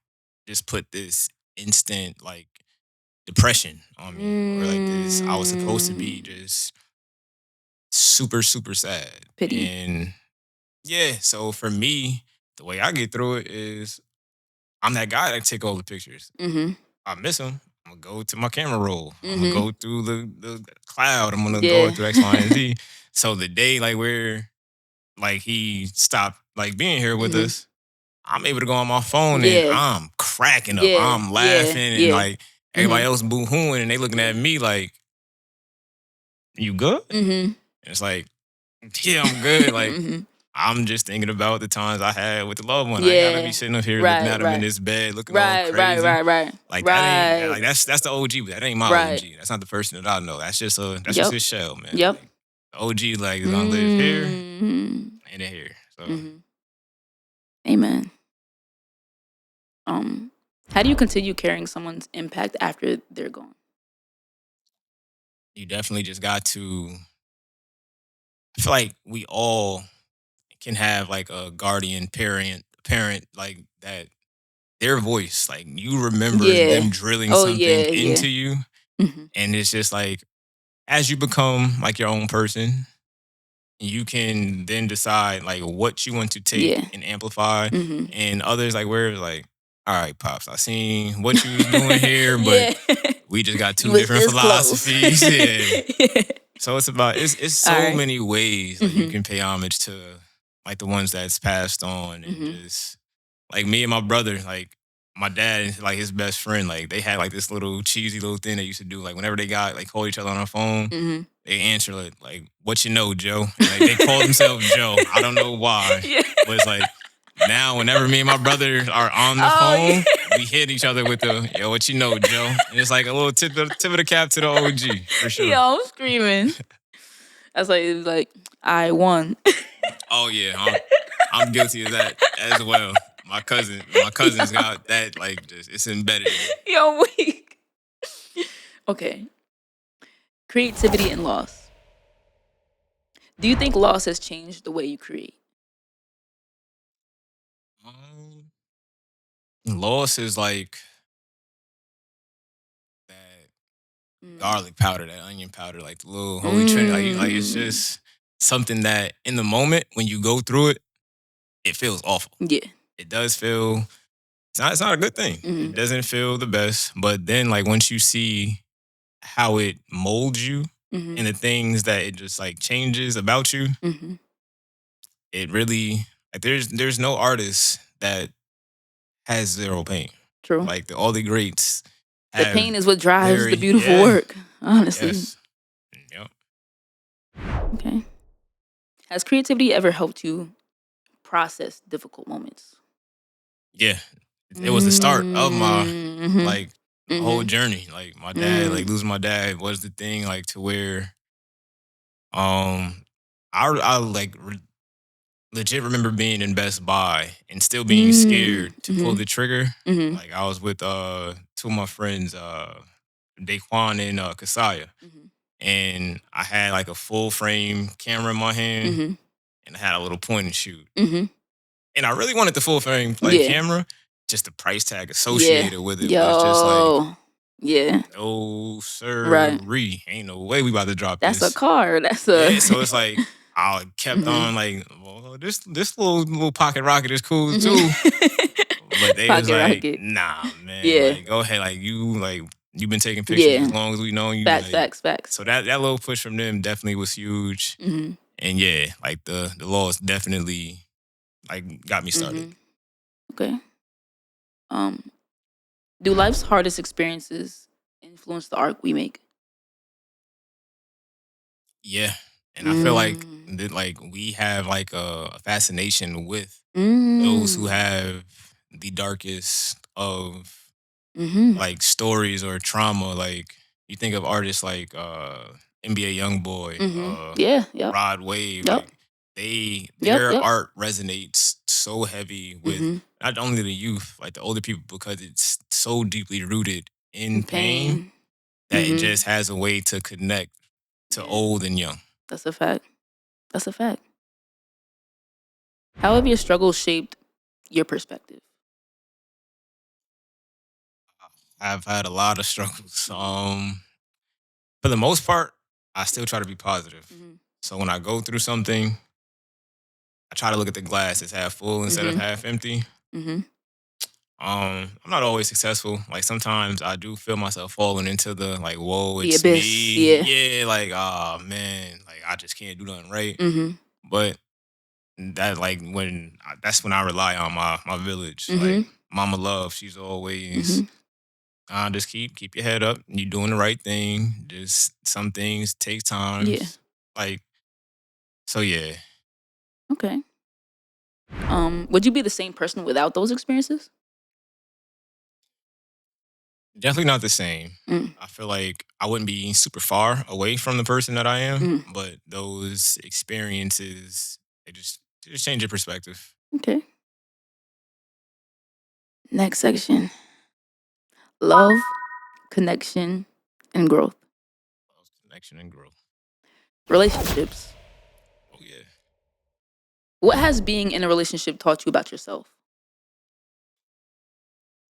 just put this instant like depression on me, or like this. I was supposed to be just super, super sad. Pity. And yeah, so for me, the way I get through it is I'm that guy that take all the pictures. I miss him. I'm gonna go to my camera roll. I'm gonna go through the cloud. I'm gonna go through X, Y, and Z. So the day like where like he stopped like being here with us, I'm able to go on my phone and I'm cracking up. I'm laughing and like everybody else boo-hooing and they looking at me like, you good? And it's like, yeah, I'm good. Like, I'm just thinking about the times I had with the loved one. I ain't gotta be sitting up here looking at him in this bed, looking all crazy. Like that ain't like that's the OG, but that ain't my OG. That's not the person that I know. That's just his shell, man. Like, the OG like is gonna live here and in here. So Amen. How do you continue carrying someone's impact after they're gone? You definitely just got to. I feel like we all can have like a guardian parent like that. Their voice, like you remember them drilling something into you, and it's just like as you become like your own person, you can then decide like what you want to take and amplify, and others like where it's like, all right, pops, I seen what you was doing here, but we just got two different philosophies. So it's about it's so many ways that you can pay homage to like the ones that's passed on, and just like me and my brother, like my dad, like his best friend, like they had like this little cheesy little thing they used to do. Like whenever they got like call each other on the phone, they answer like, "What you know, Joe?" And, like they call themselves Joe. I don't know why, but it's like now whenever me and my brother are on the phone, we hit each other with the "Yo, what you know, Joe?" And it's like a little tip of the cap to the OG for sure. Yo, I'm screaming. That's like it was like I won. Oh yeah, I'm guilty of that as well. My cousin's got that like just it's embedded. Yo, weak. Okay. Creativity and loss. Do you think loss has changed the way you create? Loss is like that garlic powder, that onion powder, like the little holy trinity. Like it's just something that in the moment when you go through it, it feels awful. Yeah. It does feel. It's not a good thing. It doesn't feel the best. But then like once you see how it molds you and the things that it just like changes about you, it really like there's no artist that has zero pain. True. Like all the greats. The pain is what drives the beautiful work, honestly. Yes. Yep. Okay. Has creativity ever helped you process difficult moments? Yeah. It was the start of my like whole journey. Like my dad, like losing my dad was the thing, like to where I like legit remember being in Best Buy and still being scared to pull the trigger. Like I was with two of my friends, Daquan and Kasaya. And I had like a full frame camera in my hand and I had a little point and shoot. And I really wanted the full frame camera, just the price tag associated with it was just like, no sir, ain't no way we about to drop this. That's a car. That's a so it's like I kept on like, well, this little pocket rocket is cool too. But they was like, nah, man. Like, go ahead, like you've been taking pictures as long as we know you. Facts. So that little push from them definitely was huge. And yeah, like the laws definitely like got me started. Okay. Do life's hardest experiences influence the art we make? Yeah. And I feel like that like we have like a fascination with those who have the darkest of like stories or trauma. Like you think of artists like NBA Youngboy, Rod Wave. Like their art resonates so heavy with not only the youth, like the older people, because it's so deeply rooted in pain that it just has a way to connect to old and young. That's a fact. How have your struggles shaped your perspective? I've had a lot of struggles. For the most part, I still try to be positive. So when I go through something, I try to look at the glass as half full instead of half empty. I'm not always successful. Like sometimes I do feel myself falling into the like, whoa, it's the abyss, me. Yeah, like, oh man, like I just can't do nothing right. But that like when that's when I rely on my village. Mhm. Like Mama Love, she's always just keep your head up. You're doing the right thing. Just some things take Yeah. times. Like so, yeah. Okay. Would you be the same person without those experiences? Definitely not the same. Mm. I feel like I wouldn't be super far away from the person that I am, Mm. but those experiences they just change your perspective. Okay. Next section. Love, connection, and growth. Connection and growth. Relationships. Oh yeah. What has being in a relationship taught you about yourself?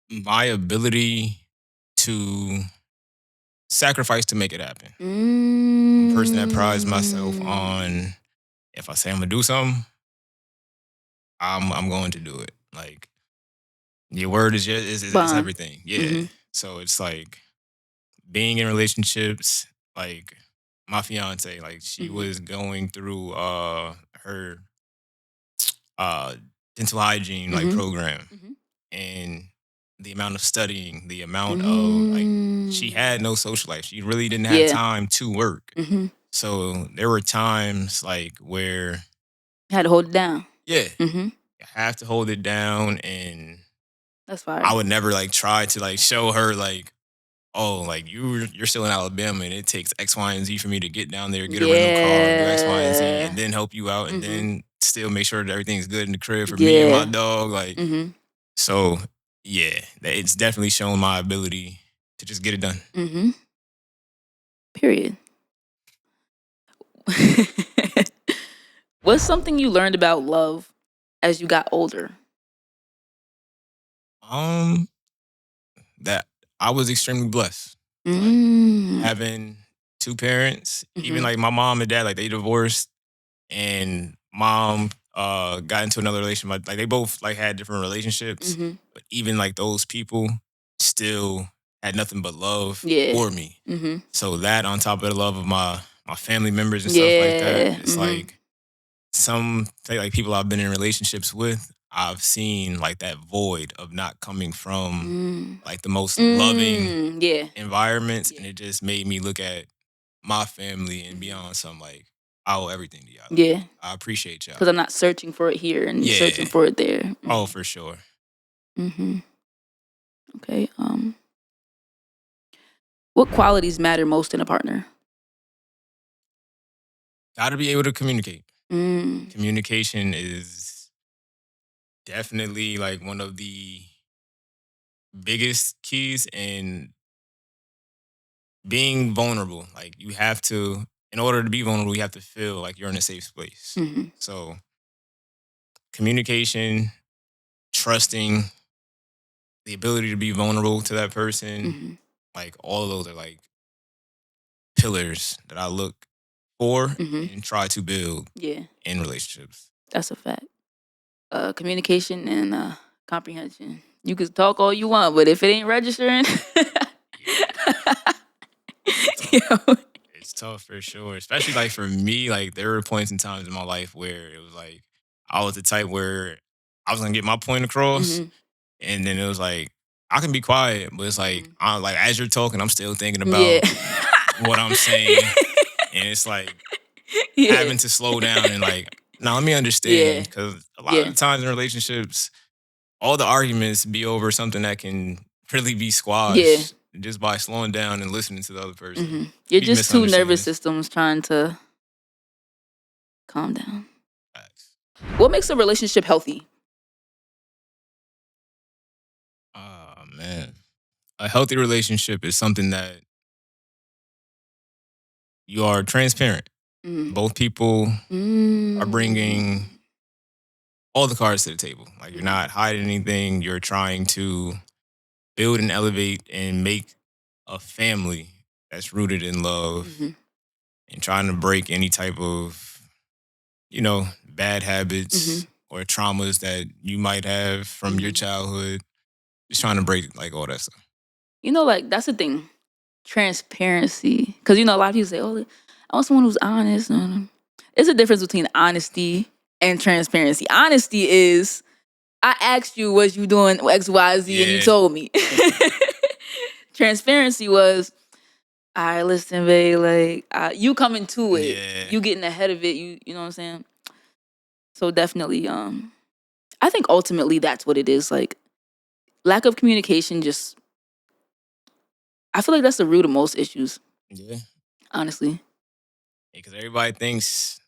My ability to sacrifice to make it happen. I'm a person that prides myself on if I say I'm gonna do something, I'm going to do it. Like your word is Bond. everything. Yeah. Mhm. So it's like being in relationships, like my fiance, like she Mhm. was going through her uh dental hygiene like program, Mhm. and the amount of studying, the amount of like she had no social life. She really didn't have Yeah. time to work. Mhm. So there were times like where Had to hold it down. yeah, Mhm. you have to hold it down, and That's fire. I would never like try to like show her like, oh, like you're still in Alabama and it takes X, Y, and Z for me to get down there, get a rental car, do X, Y, and Z, and then help you out, and then still make sure that everything's good in the crib for me and my dog. Like, so yeah, it's definitely shown my ability to just get it done. Period. What's something you learned about love as you got older? That I was extremely blessed. Like having two parents, even like my mom and dad, like they divorced, and mom got into another relationship. Like they both like had different relationships, but even like those people still had nothing but love for me. So that on top of the love of my family members and stuff like that, it's like some like people I've been in relationships with, I've seen like that void of not coming from like the most loving environments, and it just made me look at my family and be on some like I owe everything to y'all. Yeah. I appreciate y'all. Because I'm not searching for it here and searching for it there. Oh, for sure. Okay. What qualities matter most in a partner? Got to be able to communicate. Communication is definitely like one of the biggest keys, and being vulnerable. Like you have to, in order to be vulnerable, you have to feel like you're in a safe space. So communication, trusting, the ability to be vulnerable to that person, like all of those are like pillars that I look for and try to build in relationships. That's a fact. Communication and comprehension. You can talk all you want, but if it ain't registering, It's tough for sure. Especially like for me, like there were points and times in my life where it was like I was the type where I was gonna get my point across, and then it was like I can be quiet, but it's like I like as you're talking, I'm still thinking about what I'm saying, and it's like having to slow down and like, now let me understand, because a lot of the times in relationships, all the arguments be over something that can really be squashed just by slowing down and listening to the other person. You're Be just two nervous misunderstandings. systems trying to calm down. Facts. What makes a relationship healthy? Oh man, a healthy relationship is something that you are transparent. Both people are bringing all the cards to the table. Like you're not hiding anything. You're trying to build and elevate and make a family that's rooted in love, and trying to break any type of, bad habits or traumas that you might have from your childhood. Just trying to break like all that stuff. Like that's the thing. Transparency. Because a lot of people say, "Oh, I want someone who's honest." It's a difference between honesty and transparency. Honesty is, I asked you, was you doing X, Y, Z, and you told me. Transparency was, all right, listen, babe, like, you coming to it. Yeah. You getting ahead of it. You know what I'm saying? So definitely, I think ultimately that's what it is. Like, lack of communication just, I feel like that's the root of most issues. Yeah. Honestly. Because everybody thinks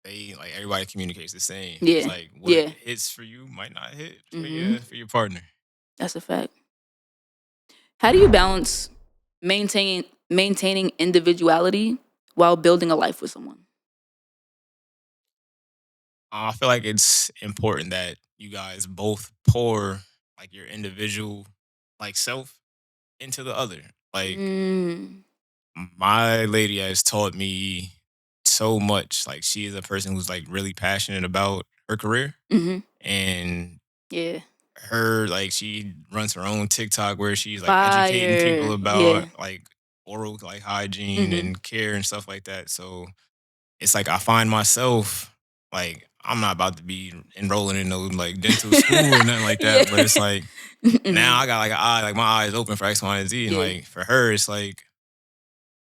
everybody communicates the same. Yeah. It's like what hits for you might not hit for your partner. That's a fact. How do you balance maintaining individuality while building a life with someone? I feel like it's important that you guys both pour like your individual like self into the other. Like my lady has taught me so much. Like she is a person who's like really passionate about her career. And her like she runs her own TikTok where she's like educating people about like oral like hygiene and care and stuff like that. So it's like I find myself like I'm not about to be enrolling in no like dental school or nothing like that. But it's like now I got like an eye, like my eyes open for X, Y, and Z. And like for her, it's like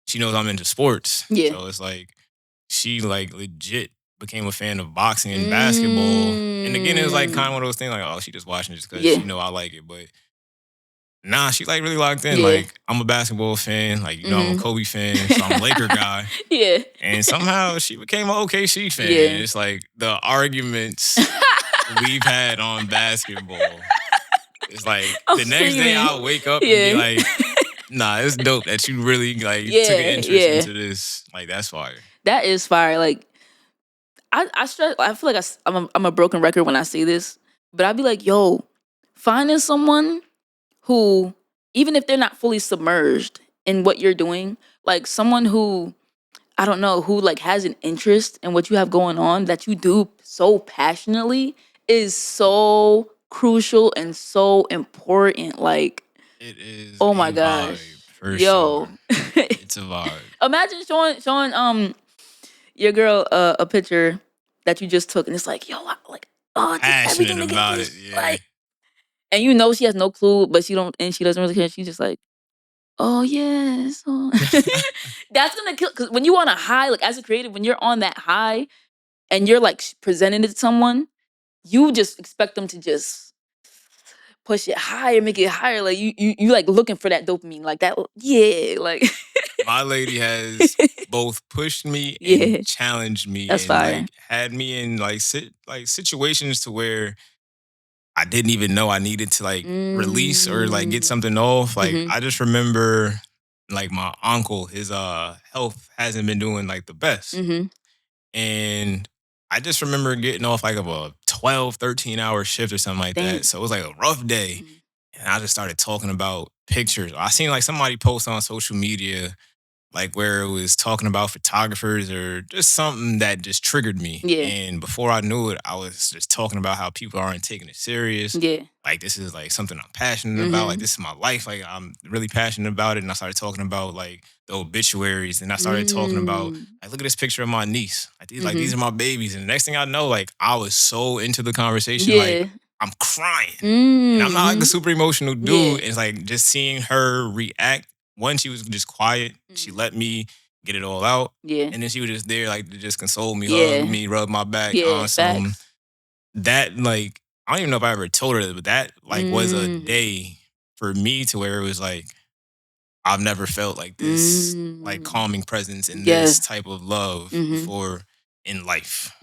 she knows I'm into sports. So it's like she like legit became a fan of boxing and basketball. And again, it was like kind of one of those things like, oh, she just watching just because she know I like it. But nah, she like really locked in. Like I'm a basketball fan. Like, you know, I'm a Kobe fan. So I'm a Laker guy. And somehow she became an OKC fan. And it's like the arguments we've had on basketball. It's like the next day I'll wake up and be like, nah, it's dope that you really like took an interest into this. Like that's fire. That is fire. Like I feel like I'm a broken record when I say this, but I'd be like, yo, finding someone who, even if they're not fully submerged in what you're doing, like someone who, I don't know, who like has an interest in what you have going on that you do so passionately is so crucial and so important. Like, it is. Oh my gosh, yo, sure. It's a vibe. Imagine showing your girl a picture that you just took, and it's like, yo, everything about it, like, and you know she has no clue, but she doesn't really care. She's just like, oh yes, oh. That's gonna kill. Because when you on a high, like as a creative, when you're on that high, and you're like presenting it to someone, you just expect them to just push it higher, make it higher. Like you like looking for that dopamine, like that. Yeah, like my lady has both pushed me and challenged me. That's and fire. Like had me in like situations to where I didn't even know I needed to like release or like get something off. Like I just remember like my uncle, his health hasn't been doing like the best. And I just remember getting off like of a 12, 13-hour shift or something like that. So it was like a rough day. And I just started talking about pictures. I seen like somebody post on social media like where it was talking about photographers or just something that just triggered me. And before I knew it, I was just talking about how people aren't taking it serious. Like this is like something I'm passionate about. Like this is my life. Like I'm really passionate about it. And I started talking about like the obituaries. And I started talking about like, look at this picture of my niece. Like these are my babies. And the next thing I know, like I was so into the conversation. Like I'm crying. And I'm not like a super emotional dude. It's like just seeing her react. One, she was just quiet. She let me get it all out. And then she was just there like to just console me, hug me, rub my back. Awesome. That like, I don't even know if I ever told her that, but that like was a day for me to where it was like, I've never felt like this like calming presence in this type of love before in life.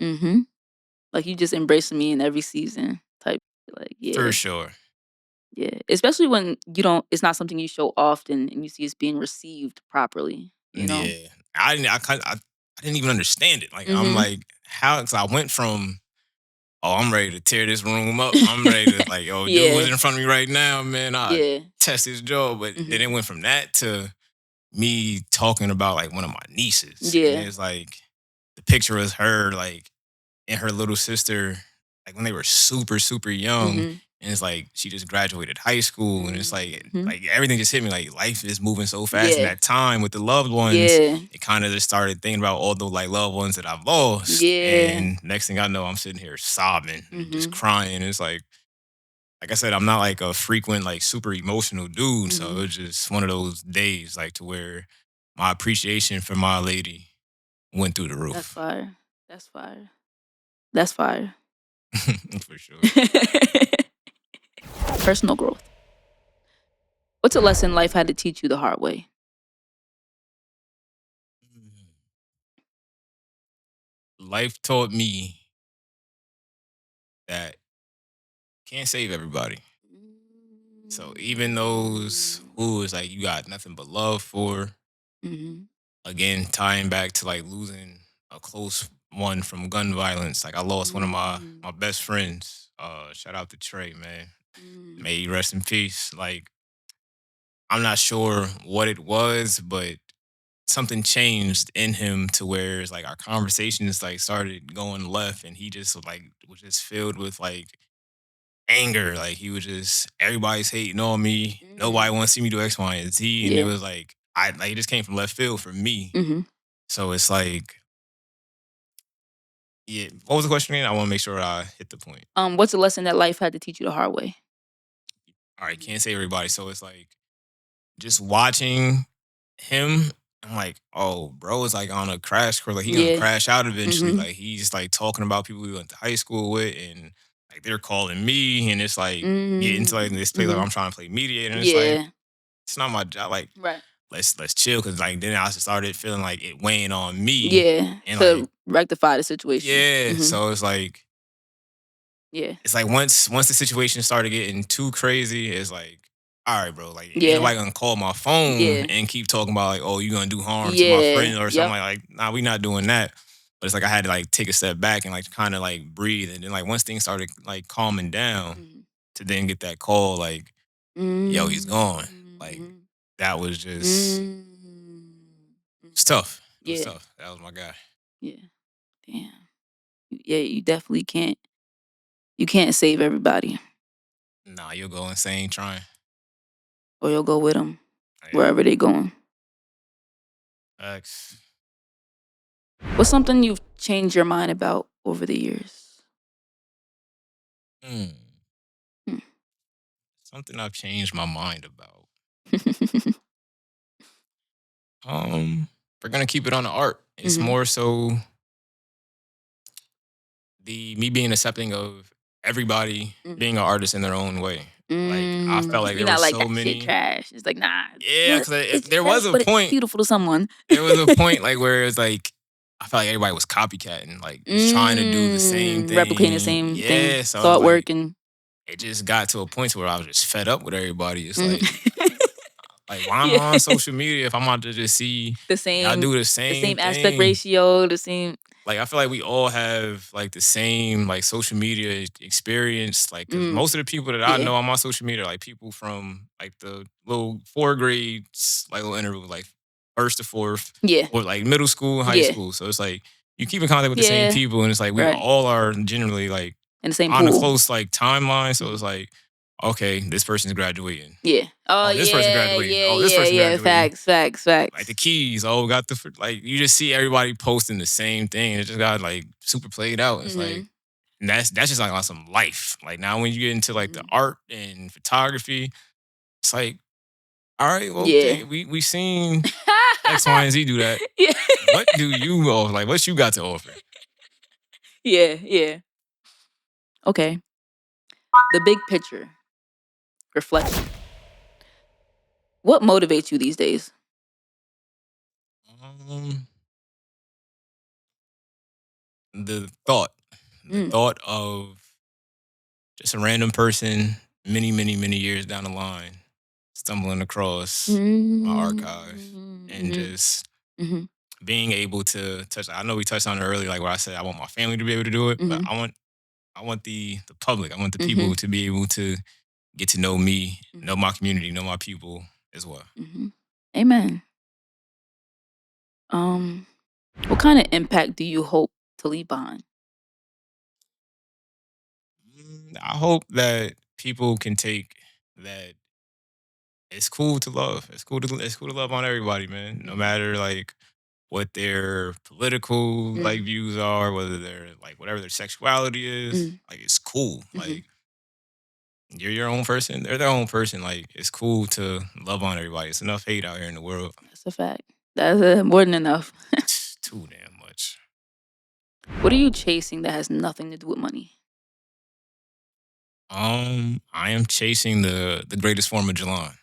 Like you just embracing me in every season type. Like For sure. Yeah, especially when it's not something you show often and you see it's being received properly, you know? Yeah. I didn't even understand it. Like, I'm like, how? Because I went from, oh, I'm ready to tear this room up. I'm ready to like, yo, dude was in front of me right now, man. I test his jaw. But then it went from that to me talking about like one of my nieces. And it's like, the picture was her like and her little sister, like when they were super, super young. And it's like she just graduated high school, and it's like everything just hit me. Like life is moving so fast. In that time with the loved ones, it kind of just started thinking about all the like loved ones that I've lost. And next thing I know, I'm sitting here sobbing, and just crying. It's like I said, I'm not like a frequent like super emotional dude, so it was just one of those days like to where my appreciation for my lady went through the roof. That's fire. That's fire. That's fire. For sure. Personal growth. What's a lesson life had to teach you the hard way? Life taught me that can't save everybody. So even those who is like you got nothing but love for, again, tying back to like losing a close one from gun violence. Like I lost one of my best friends. Shout out to Trey, man. May he rest in peace. Like I'm not sure what it was, but something changed in him to where it's like our conversations like started going left, and he just like was just filled with like anger. Like he was just everybody's hating on me. Nobody wants to see me do X, Y, and Z. And it was like it just came from left field for me. So it's like, yeah. What was the question again? I want to make sure I hit the point. What's a lesson that life had to teach you the hard way? All right, can't say everybody. So it's like just watching him. I'm like, oh, bro is like on a crash course. Like he gonna crash out eventually. Like he's like talking about people we went to high school with, and like they're calling me, and it's like get into like this play like I'm trying to play mediator, and it's like it's not my job. Like let's chill, because like then I started feeling like it weighing on me. And to like rectify the situation. So it's like it's like once the situation started getting too crazy, it's like, all right, bro, like ain't nobody gonna call my phone and keep talking about like, oh, you gonna do harm to my friend or something like nah, we not doing that. But it's like I had to like take a step back and like kind of like breathe, and then like once things started like calming down, to then get that call like, yo, he's gone. Like that was just it's tough. It was tough. That was my guy. Yeah. Damn. Yeah, you definitely can't. You can't save everybody. Nah, you'll go insane trying. Or you'll go with them wherever they going. Facts. What's something you've changed your mind about over the years? Something I've changed my mind about. We're gonna keep it on the art. It's more so me being accepting of everybody being an artist in their own way. Like I felt like you're there not were like so that many. Shit trash. It's like nah. Yeah, because there was a but point. It's beautiful to someone. There was a point like where it's like I felt like everybody was copycatting, like just trying to do the same thing, replicating the same thing. Yeah, so thought like, working. It just got to a point where I was just fed up with everybody. It's like why am I on social media if I'm about to just see the same? I do the same aspect ratio, the same. Like I feel like we all have like the same like social media experience. Like 'cause most of the people that I know on my social media are like people from like the little 4 grades, like little interval, like 1st to 4th, or like middle school, high school. So it's like you keep in contact with the same people, and it's like we all are generally like in the same on pool. a close like timeline. So it's like, okay, this person's graduating. Oh, this person graduating. This person graduating. Facts. Like the keys. Oh, got the like. You just see everybody posting the same thing. It just got like super played out. It's like, and that's just like on some life. Like now, when you get into like the art and photography, it's like, all right, well, okay, we seen X, Y, and Z do that. What do you offer? Like, what you got to offer? Yeah. Okay. The big picture. Reflection. What motivates you these days? The thought of just a random person many years down the line stumbling across my archive and just being able to touch. I know we touched on it earlier, like where I said I want my family to be able to do it, but I want the public. I want the people to be able to get to know me, know my community, know my people as well. Amen. What kind of impact do you hope to leave behind? I hope that people can take that it's cool to love. It's cool to love on everybody, man. No matter like what their political like views are, whether they're like whatever their sexuality is, like it's cool. Like you're your own person, they're their own person. Like it's cool to love on everybody. It's enough hate out here in the world. That's a fact. That's more than enough. It's too damn much. What are you chasing that has nothing to do with money? I am chasing the greatest form of Jalon.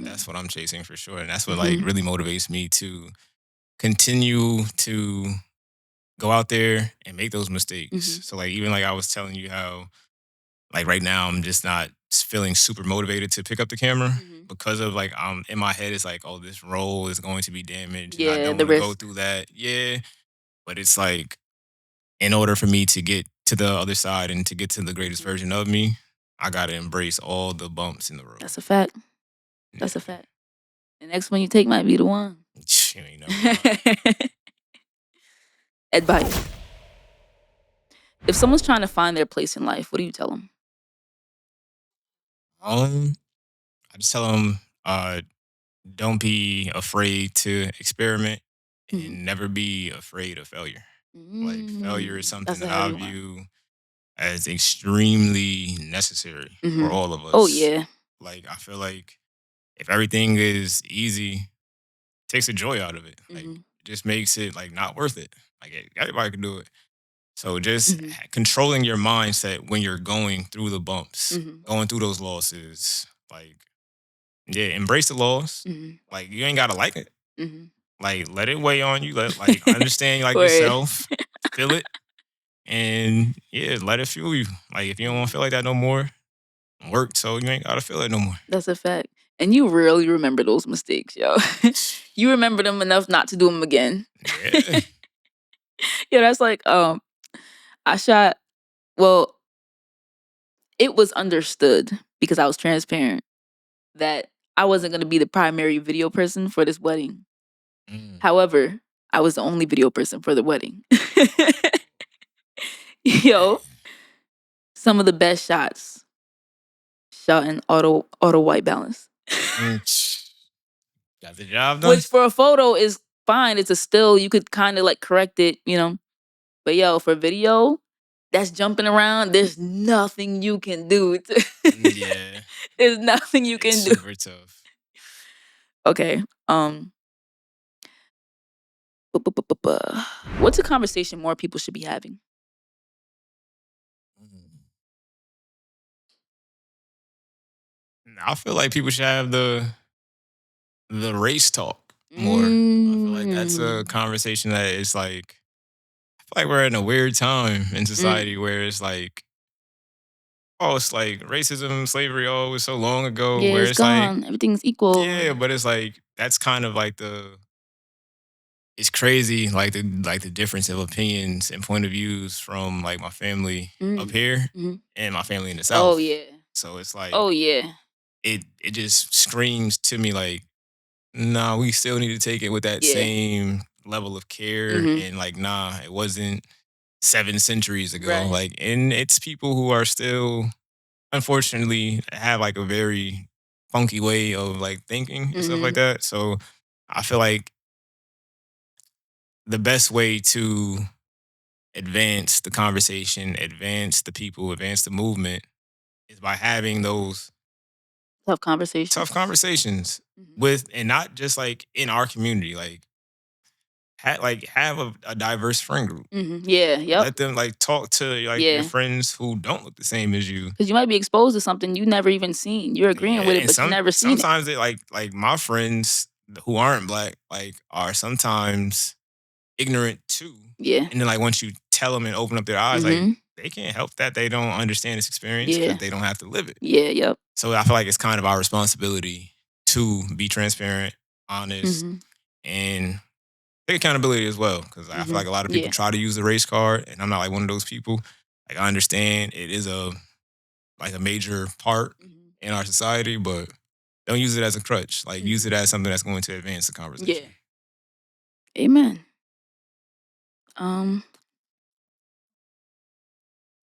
That's what I'm chasing for sure. And that's what like really motivates me to continue to go out there and make those mistakes. So like even like I was telling you how like right now I'm just not feeling super motivated to pick up the camera because of like in my head it's like, oh, this role is going to be damaged and I don't the want to go risk. through that. Yeah. But it's like in order for me to get to the other side and to get to the greatest version of me, I gotta embrace all the bumps in the road. That's a fact. That's a fact. The next one you take might be the one. You ain't never know. Advice. If someone's trying to find their place in life, what do you tell them? I just tell them, don't be afraid to experiment and never be afraid of failure. Like failure is something That's a that I heavy one. view as extremely necessary for all of us. Oh yeah. Like I feel like if everything is easy, it takes the joy out of it. Like it just makes it like not worth it. Like everybody can do it. So just controlling your mindset when you're going through the bumps, going through those losses, like yeah, embrace the loss. Like you ain't gotta like it. Like let it weigh on you. Let like understand like yourself, feel it, and yeah, let it fuel you. Like if you don't want to feel like that no more, work so you ain't gotta feel it no more. That's a fact. And you rarely remember those mistakes, yo. You remember them enough not to do them again. Yeah. Yeah, that's like I shot. Well, it was understood because I was transparent that I wasn't going to be the primary video person for this wedding. However, I was the only video person for the wedding. Yo, some of the best shots shot in auto white balance. Got the job done. Which for a photo is fine. It's a still. You could kind of like correct it, you know. But yo, for video, that's jumping around. There's nothing you can do. Yeah. There's nothing you can do. Super tough. Okay. What's a conversation more people should be having? I feel like people should have the race talk more. I feel like that's a conversation that is like I feel like we're in a weird time in society where it's like, oh, it's like racism, slavery, oh, it was so long ago. Yeah, where it's gone. like Everything's equal. yeah, but it's like that's kind of like it's crazy like the difference of opinions and point of views from like my family up here and my family in the South. Oh yeah. So it's like Oh yeah. it just screams to me like, nah, we still need to take it with that same level of care and like, nah, it wasn't 7 centuries ago. Right. Like, and it's people who are still, unfortunately, have like a very funky way of like thinking and stuff like that. So I feel like the best way to advance the conversation, advance the people, advance the movement is by having those Tough conversations. with, and not just like in our community, like have a diverse friend group. Yeah. Yep. Let them like talk to like your friends who don't look the same as you. Because you might be exposed to something you never even seen. You're agreeing with it, but you never seen it. Sometimes it like my friends who aren't Black like are sometimes ignorant too. Yeah. And then like once you tell them and open up their eyes, like they can't help that they don't understand this experience because they don't have to live it. Yeah. Yep. So I feel like it's kind of our responsibility to be transparent, honest, and take accountability as well. Because I feel like a lot of people try to use the race card, and I'm not like one of those people. Like I understand it is a major part in our society, but don't use it as a crutch. Like use it as something that's going to advance the conversation. Yeah. Amen.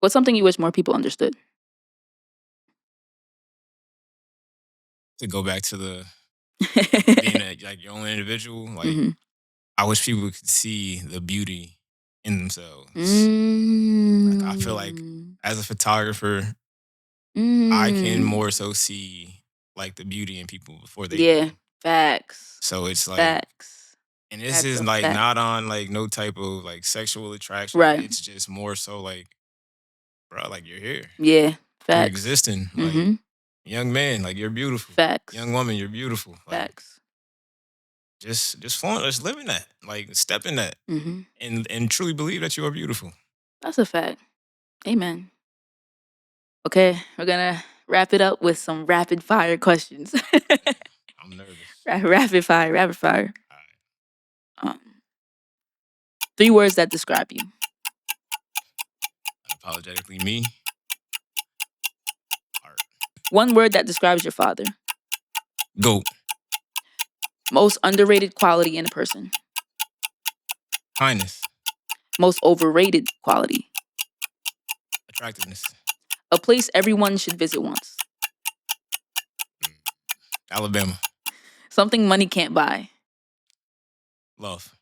What's something you wish more people understood? to go back to the being like your own individual, like Mhm. I wish people could see the beauty in themselves. Like I feel like as a photographer, I can more so see like the beauty in people before they Yeah, do. facts. So it's like, Facts. and this That's is a like fact. not on like no type of like sexual attraction. Right. It's just more so like, bro, like you're here. Yeah, You're facts. existing. Like Mhm. young man, like you're beautiful. Facts. Young woman, you're beautiful. Like Facts. just flaunt, just live in that. Like step in that. Mhm. And truly believe that you are beautiful. That's a fact. Amen. Okay, we're gonna wrap it up with some rapid fire questions. I'm nervous. Rapid fire. All right. 3 words that describe you. Unapologetically me. Art. 1 word that describes your father. Goat. Most underrated quality in a person. Kindness. Most overrated quality. Attractiveness. A place everyone should visit once. Alabama. Something money can't buy. Love.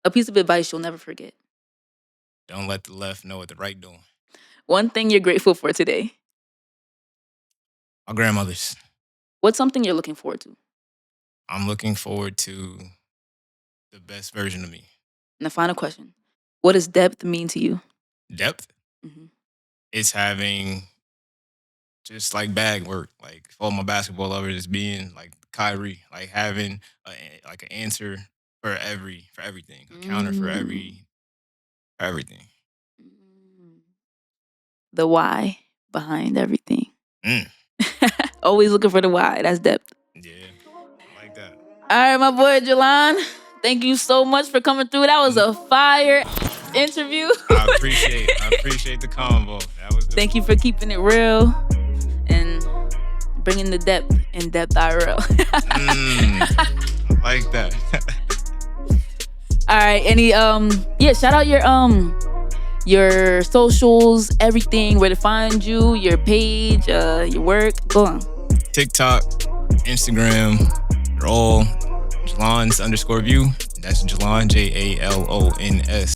A piece of advice you'll never forget. Don't let the left know what the right doing. 1 thing you're grateful for today. My grandmother's. What's something you're looking forward to? I'm looking forward to the best version of me. And the final question. What does depth mean to you? Depth. Mhm. It's having just like bag work, like for all my basketball lovers, it's being like Kyrie, like having like an answer for everything, a counter for everything. The why behind everything. Mm. Always looking for the why. That's depth. Yeah, I like that. All right, my boy Jalon. Thank you so much for coming through. That was a fire interview. I appreciate the convo. That was good. Thank you for keeping it real and bringing the depth in Depth.IRL. I like that. All right, any shout out your socials, everything, where to find you, your page, your work. Go on. TikTok, Instagram, they're all Jalon's _view. That's Jalon, Jalons.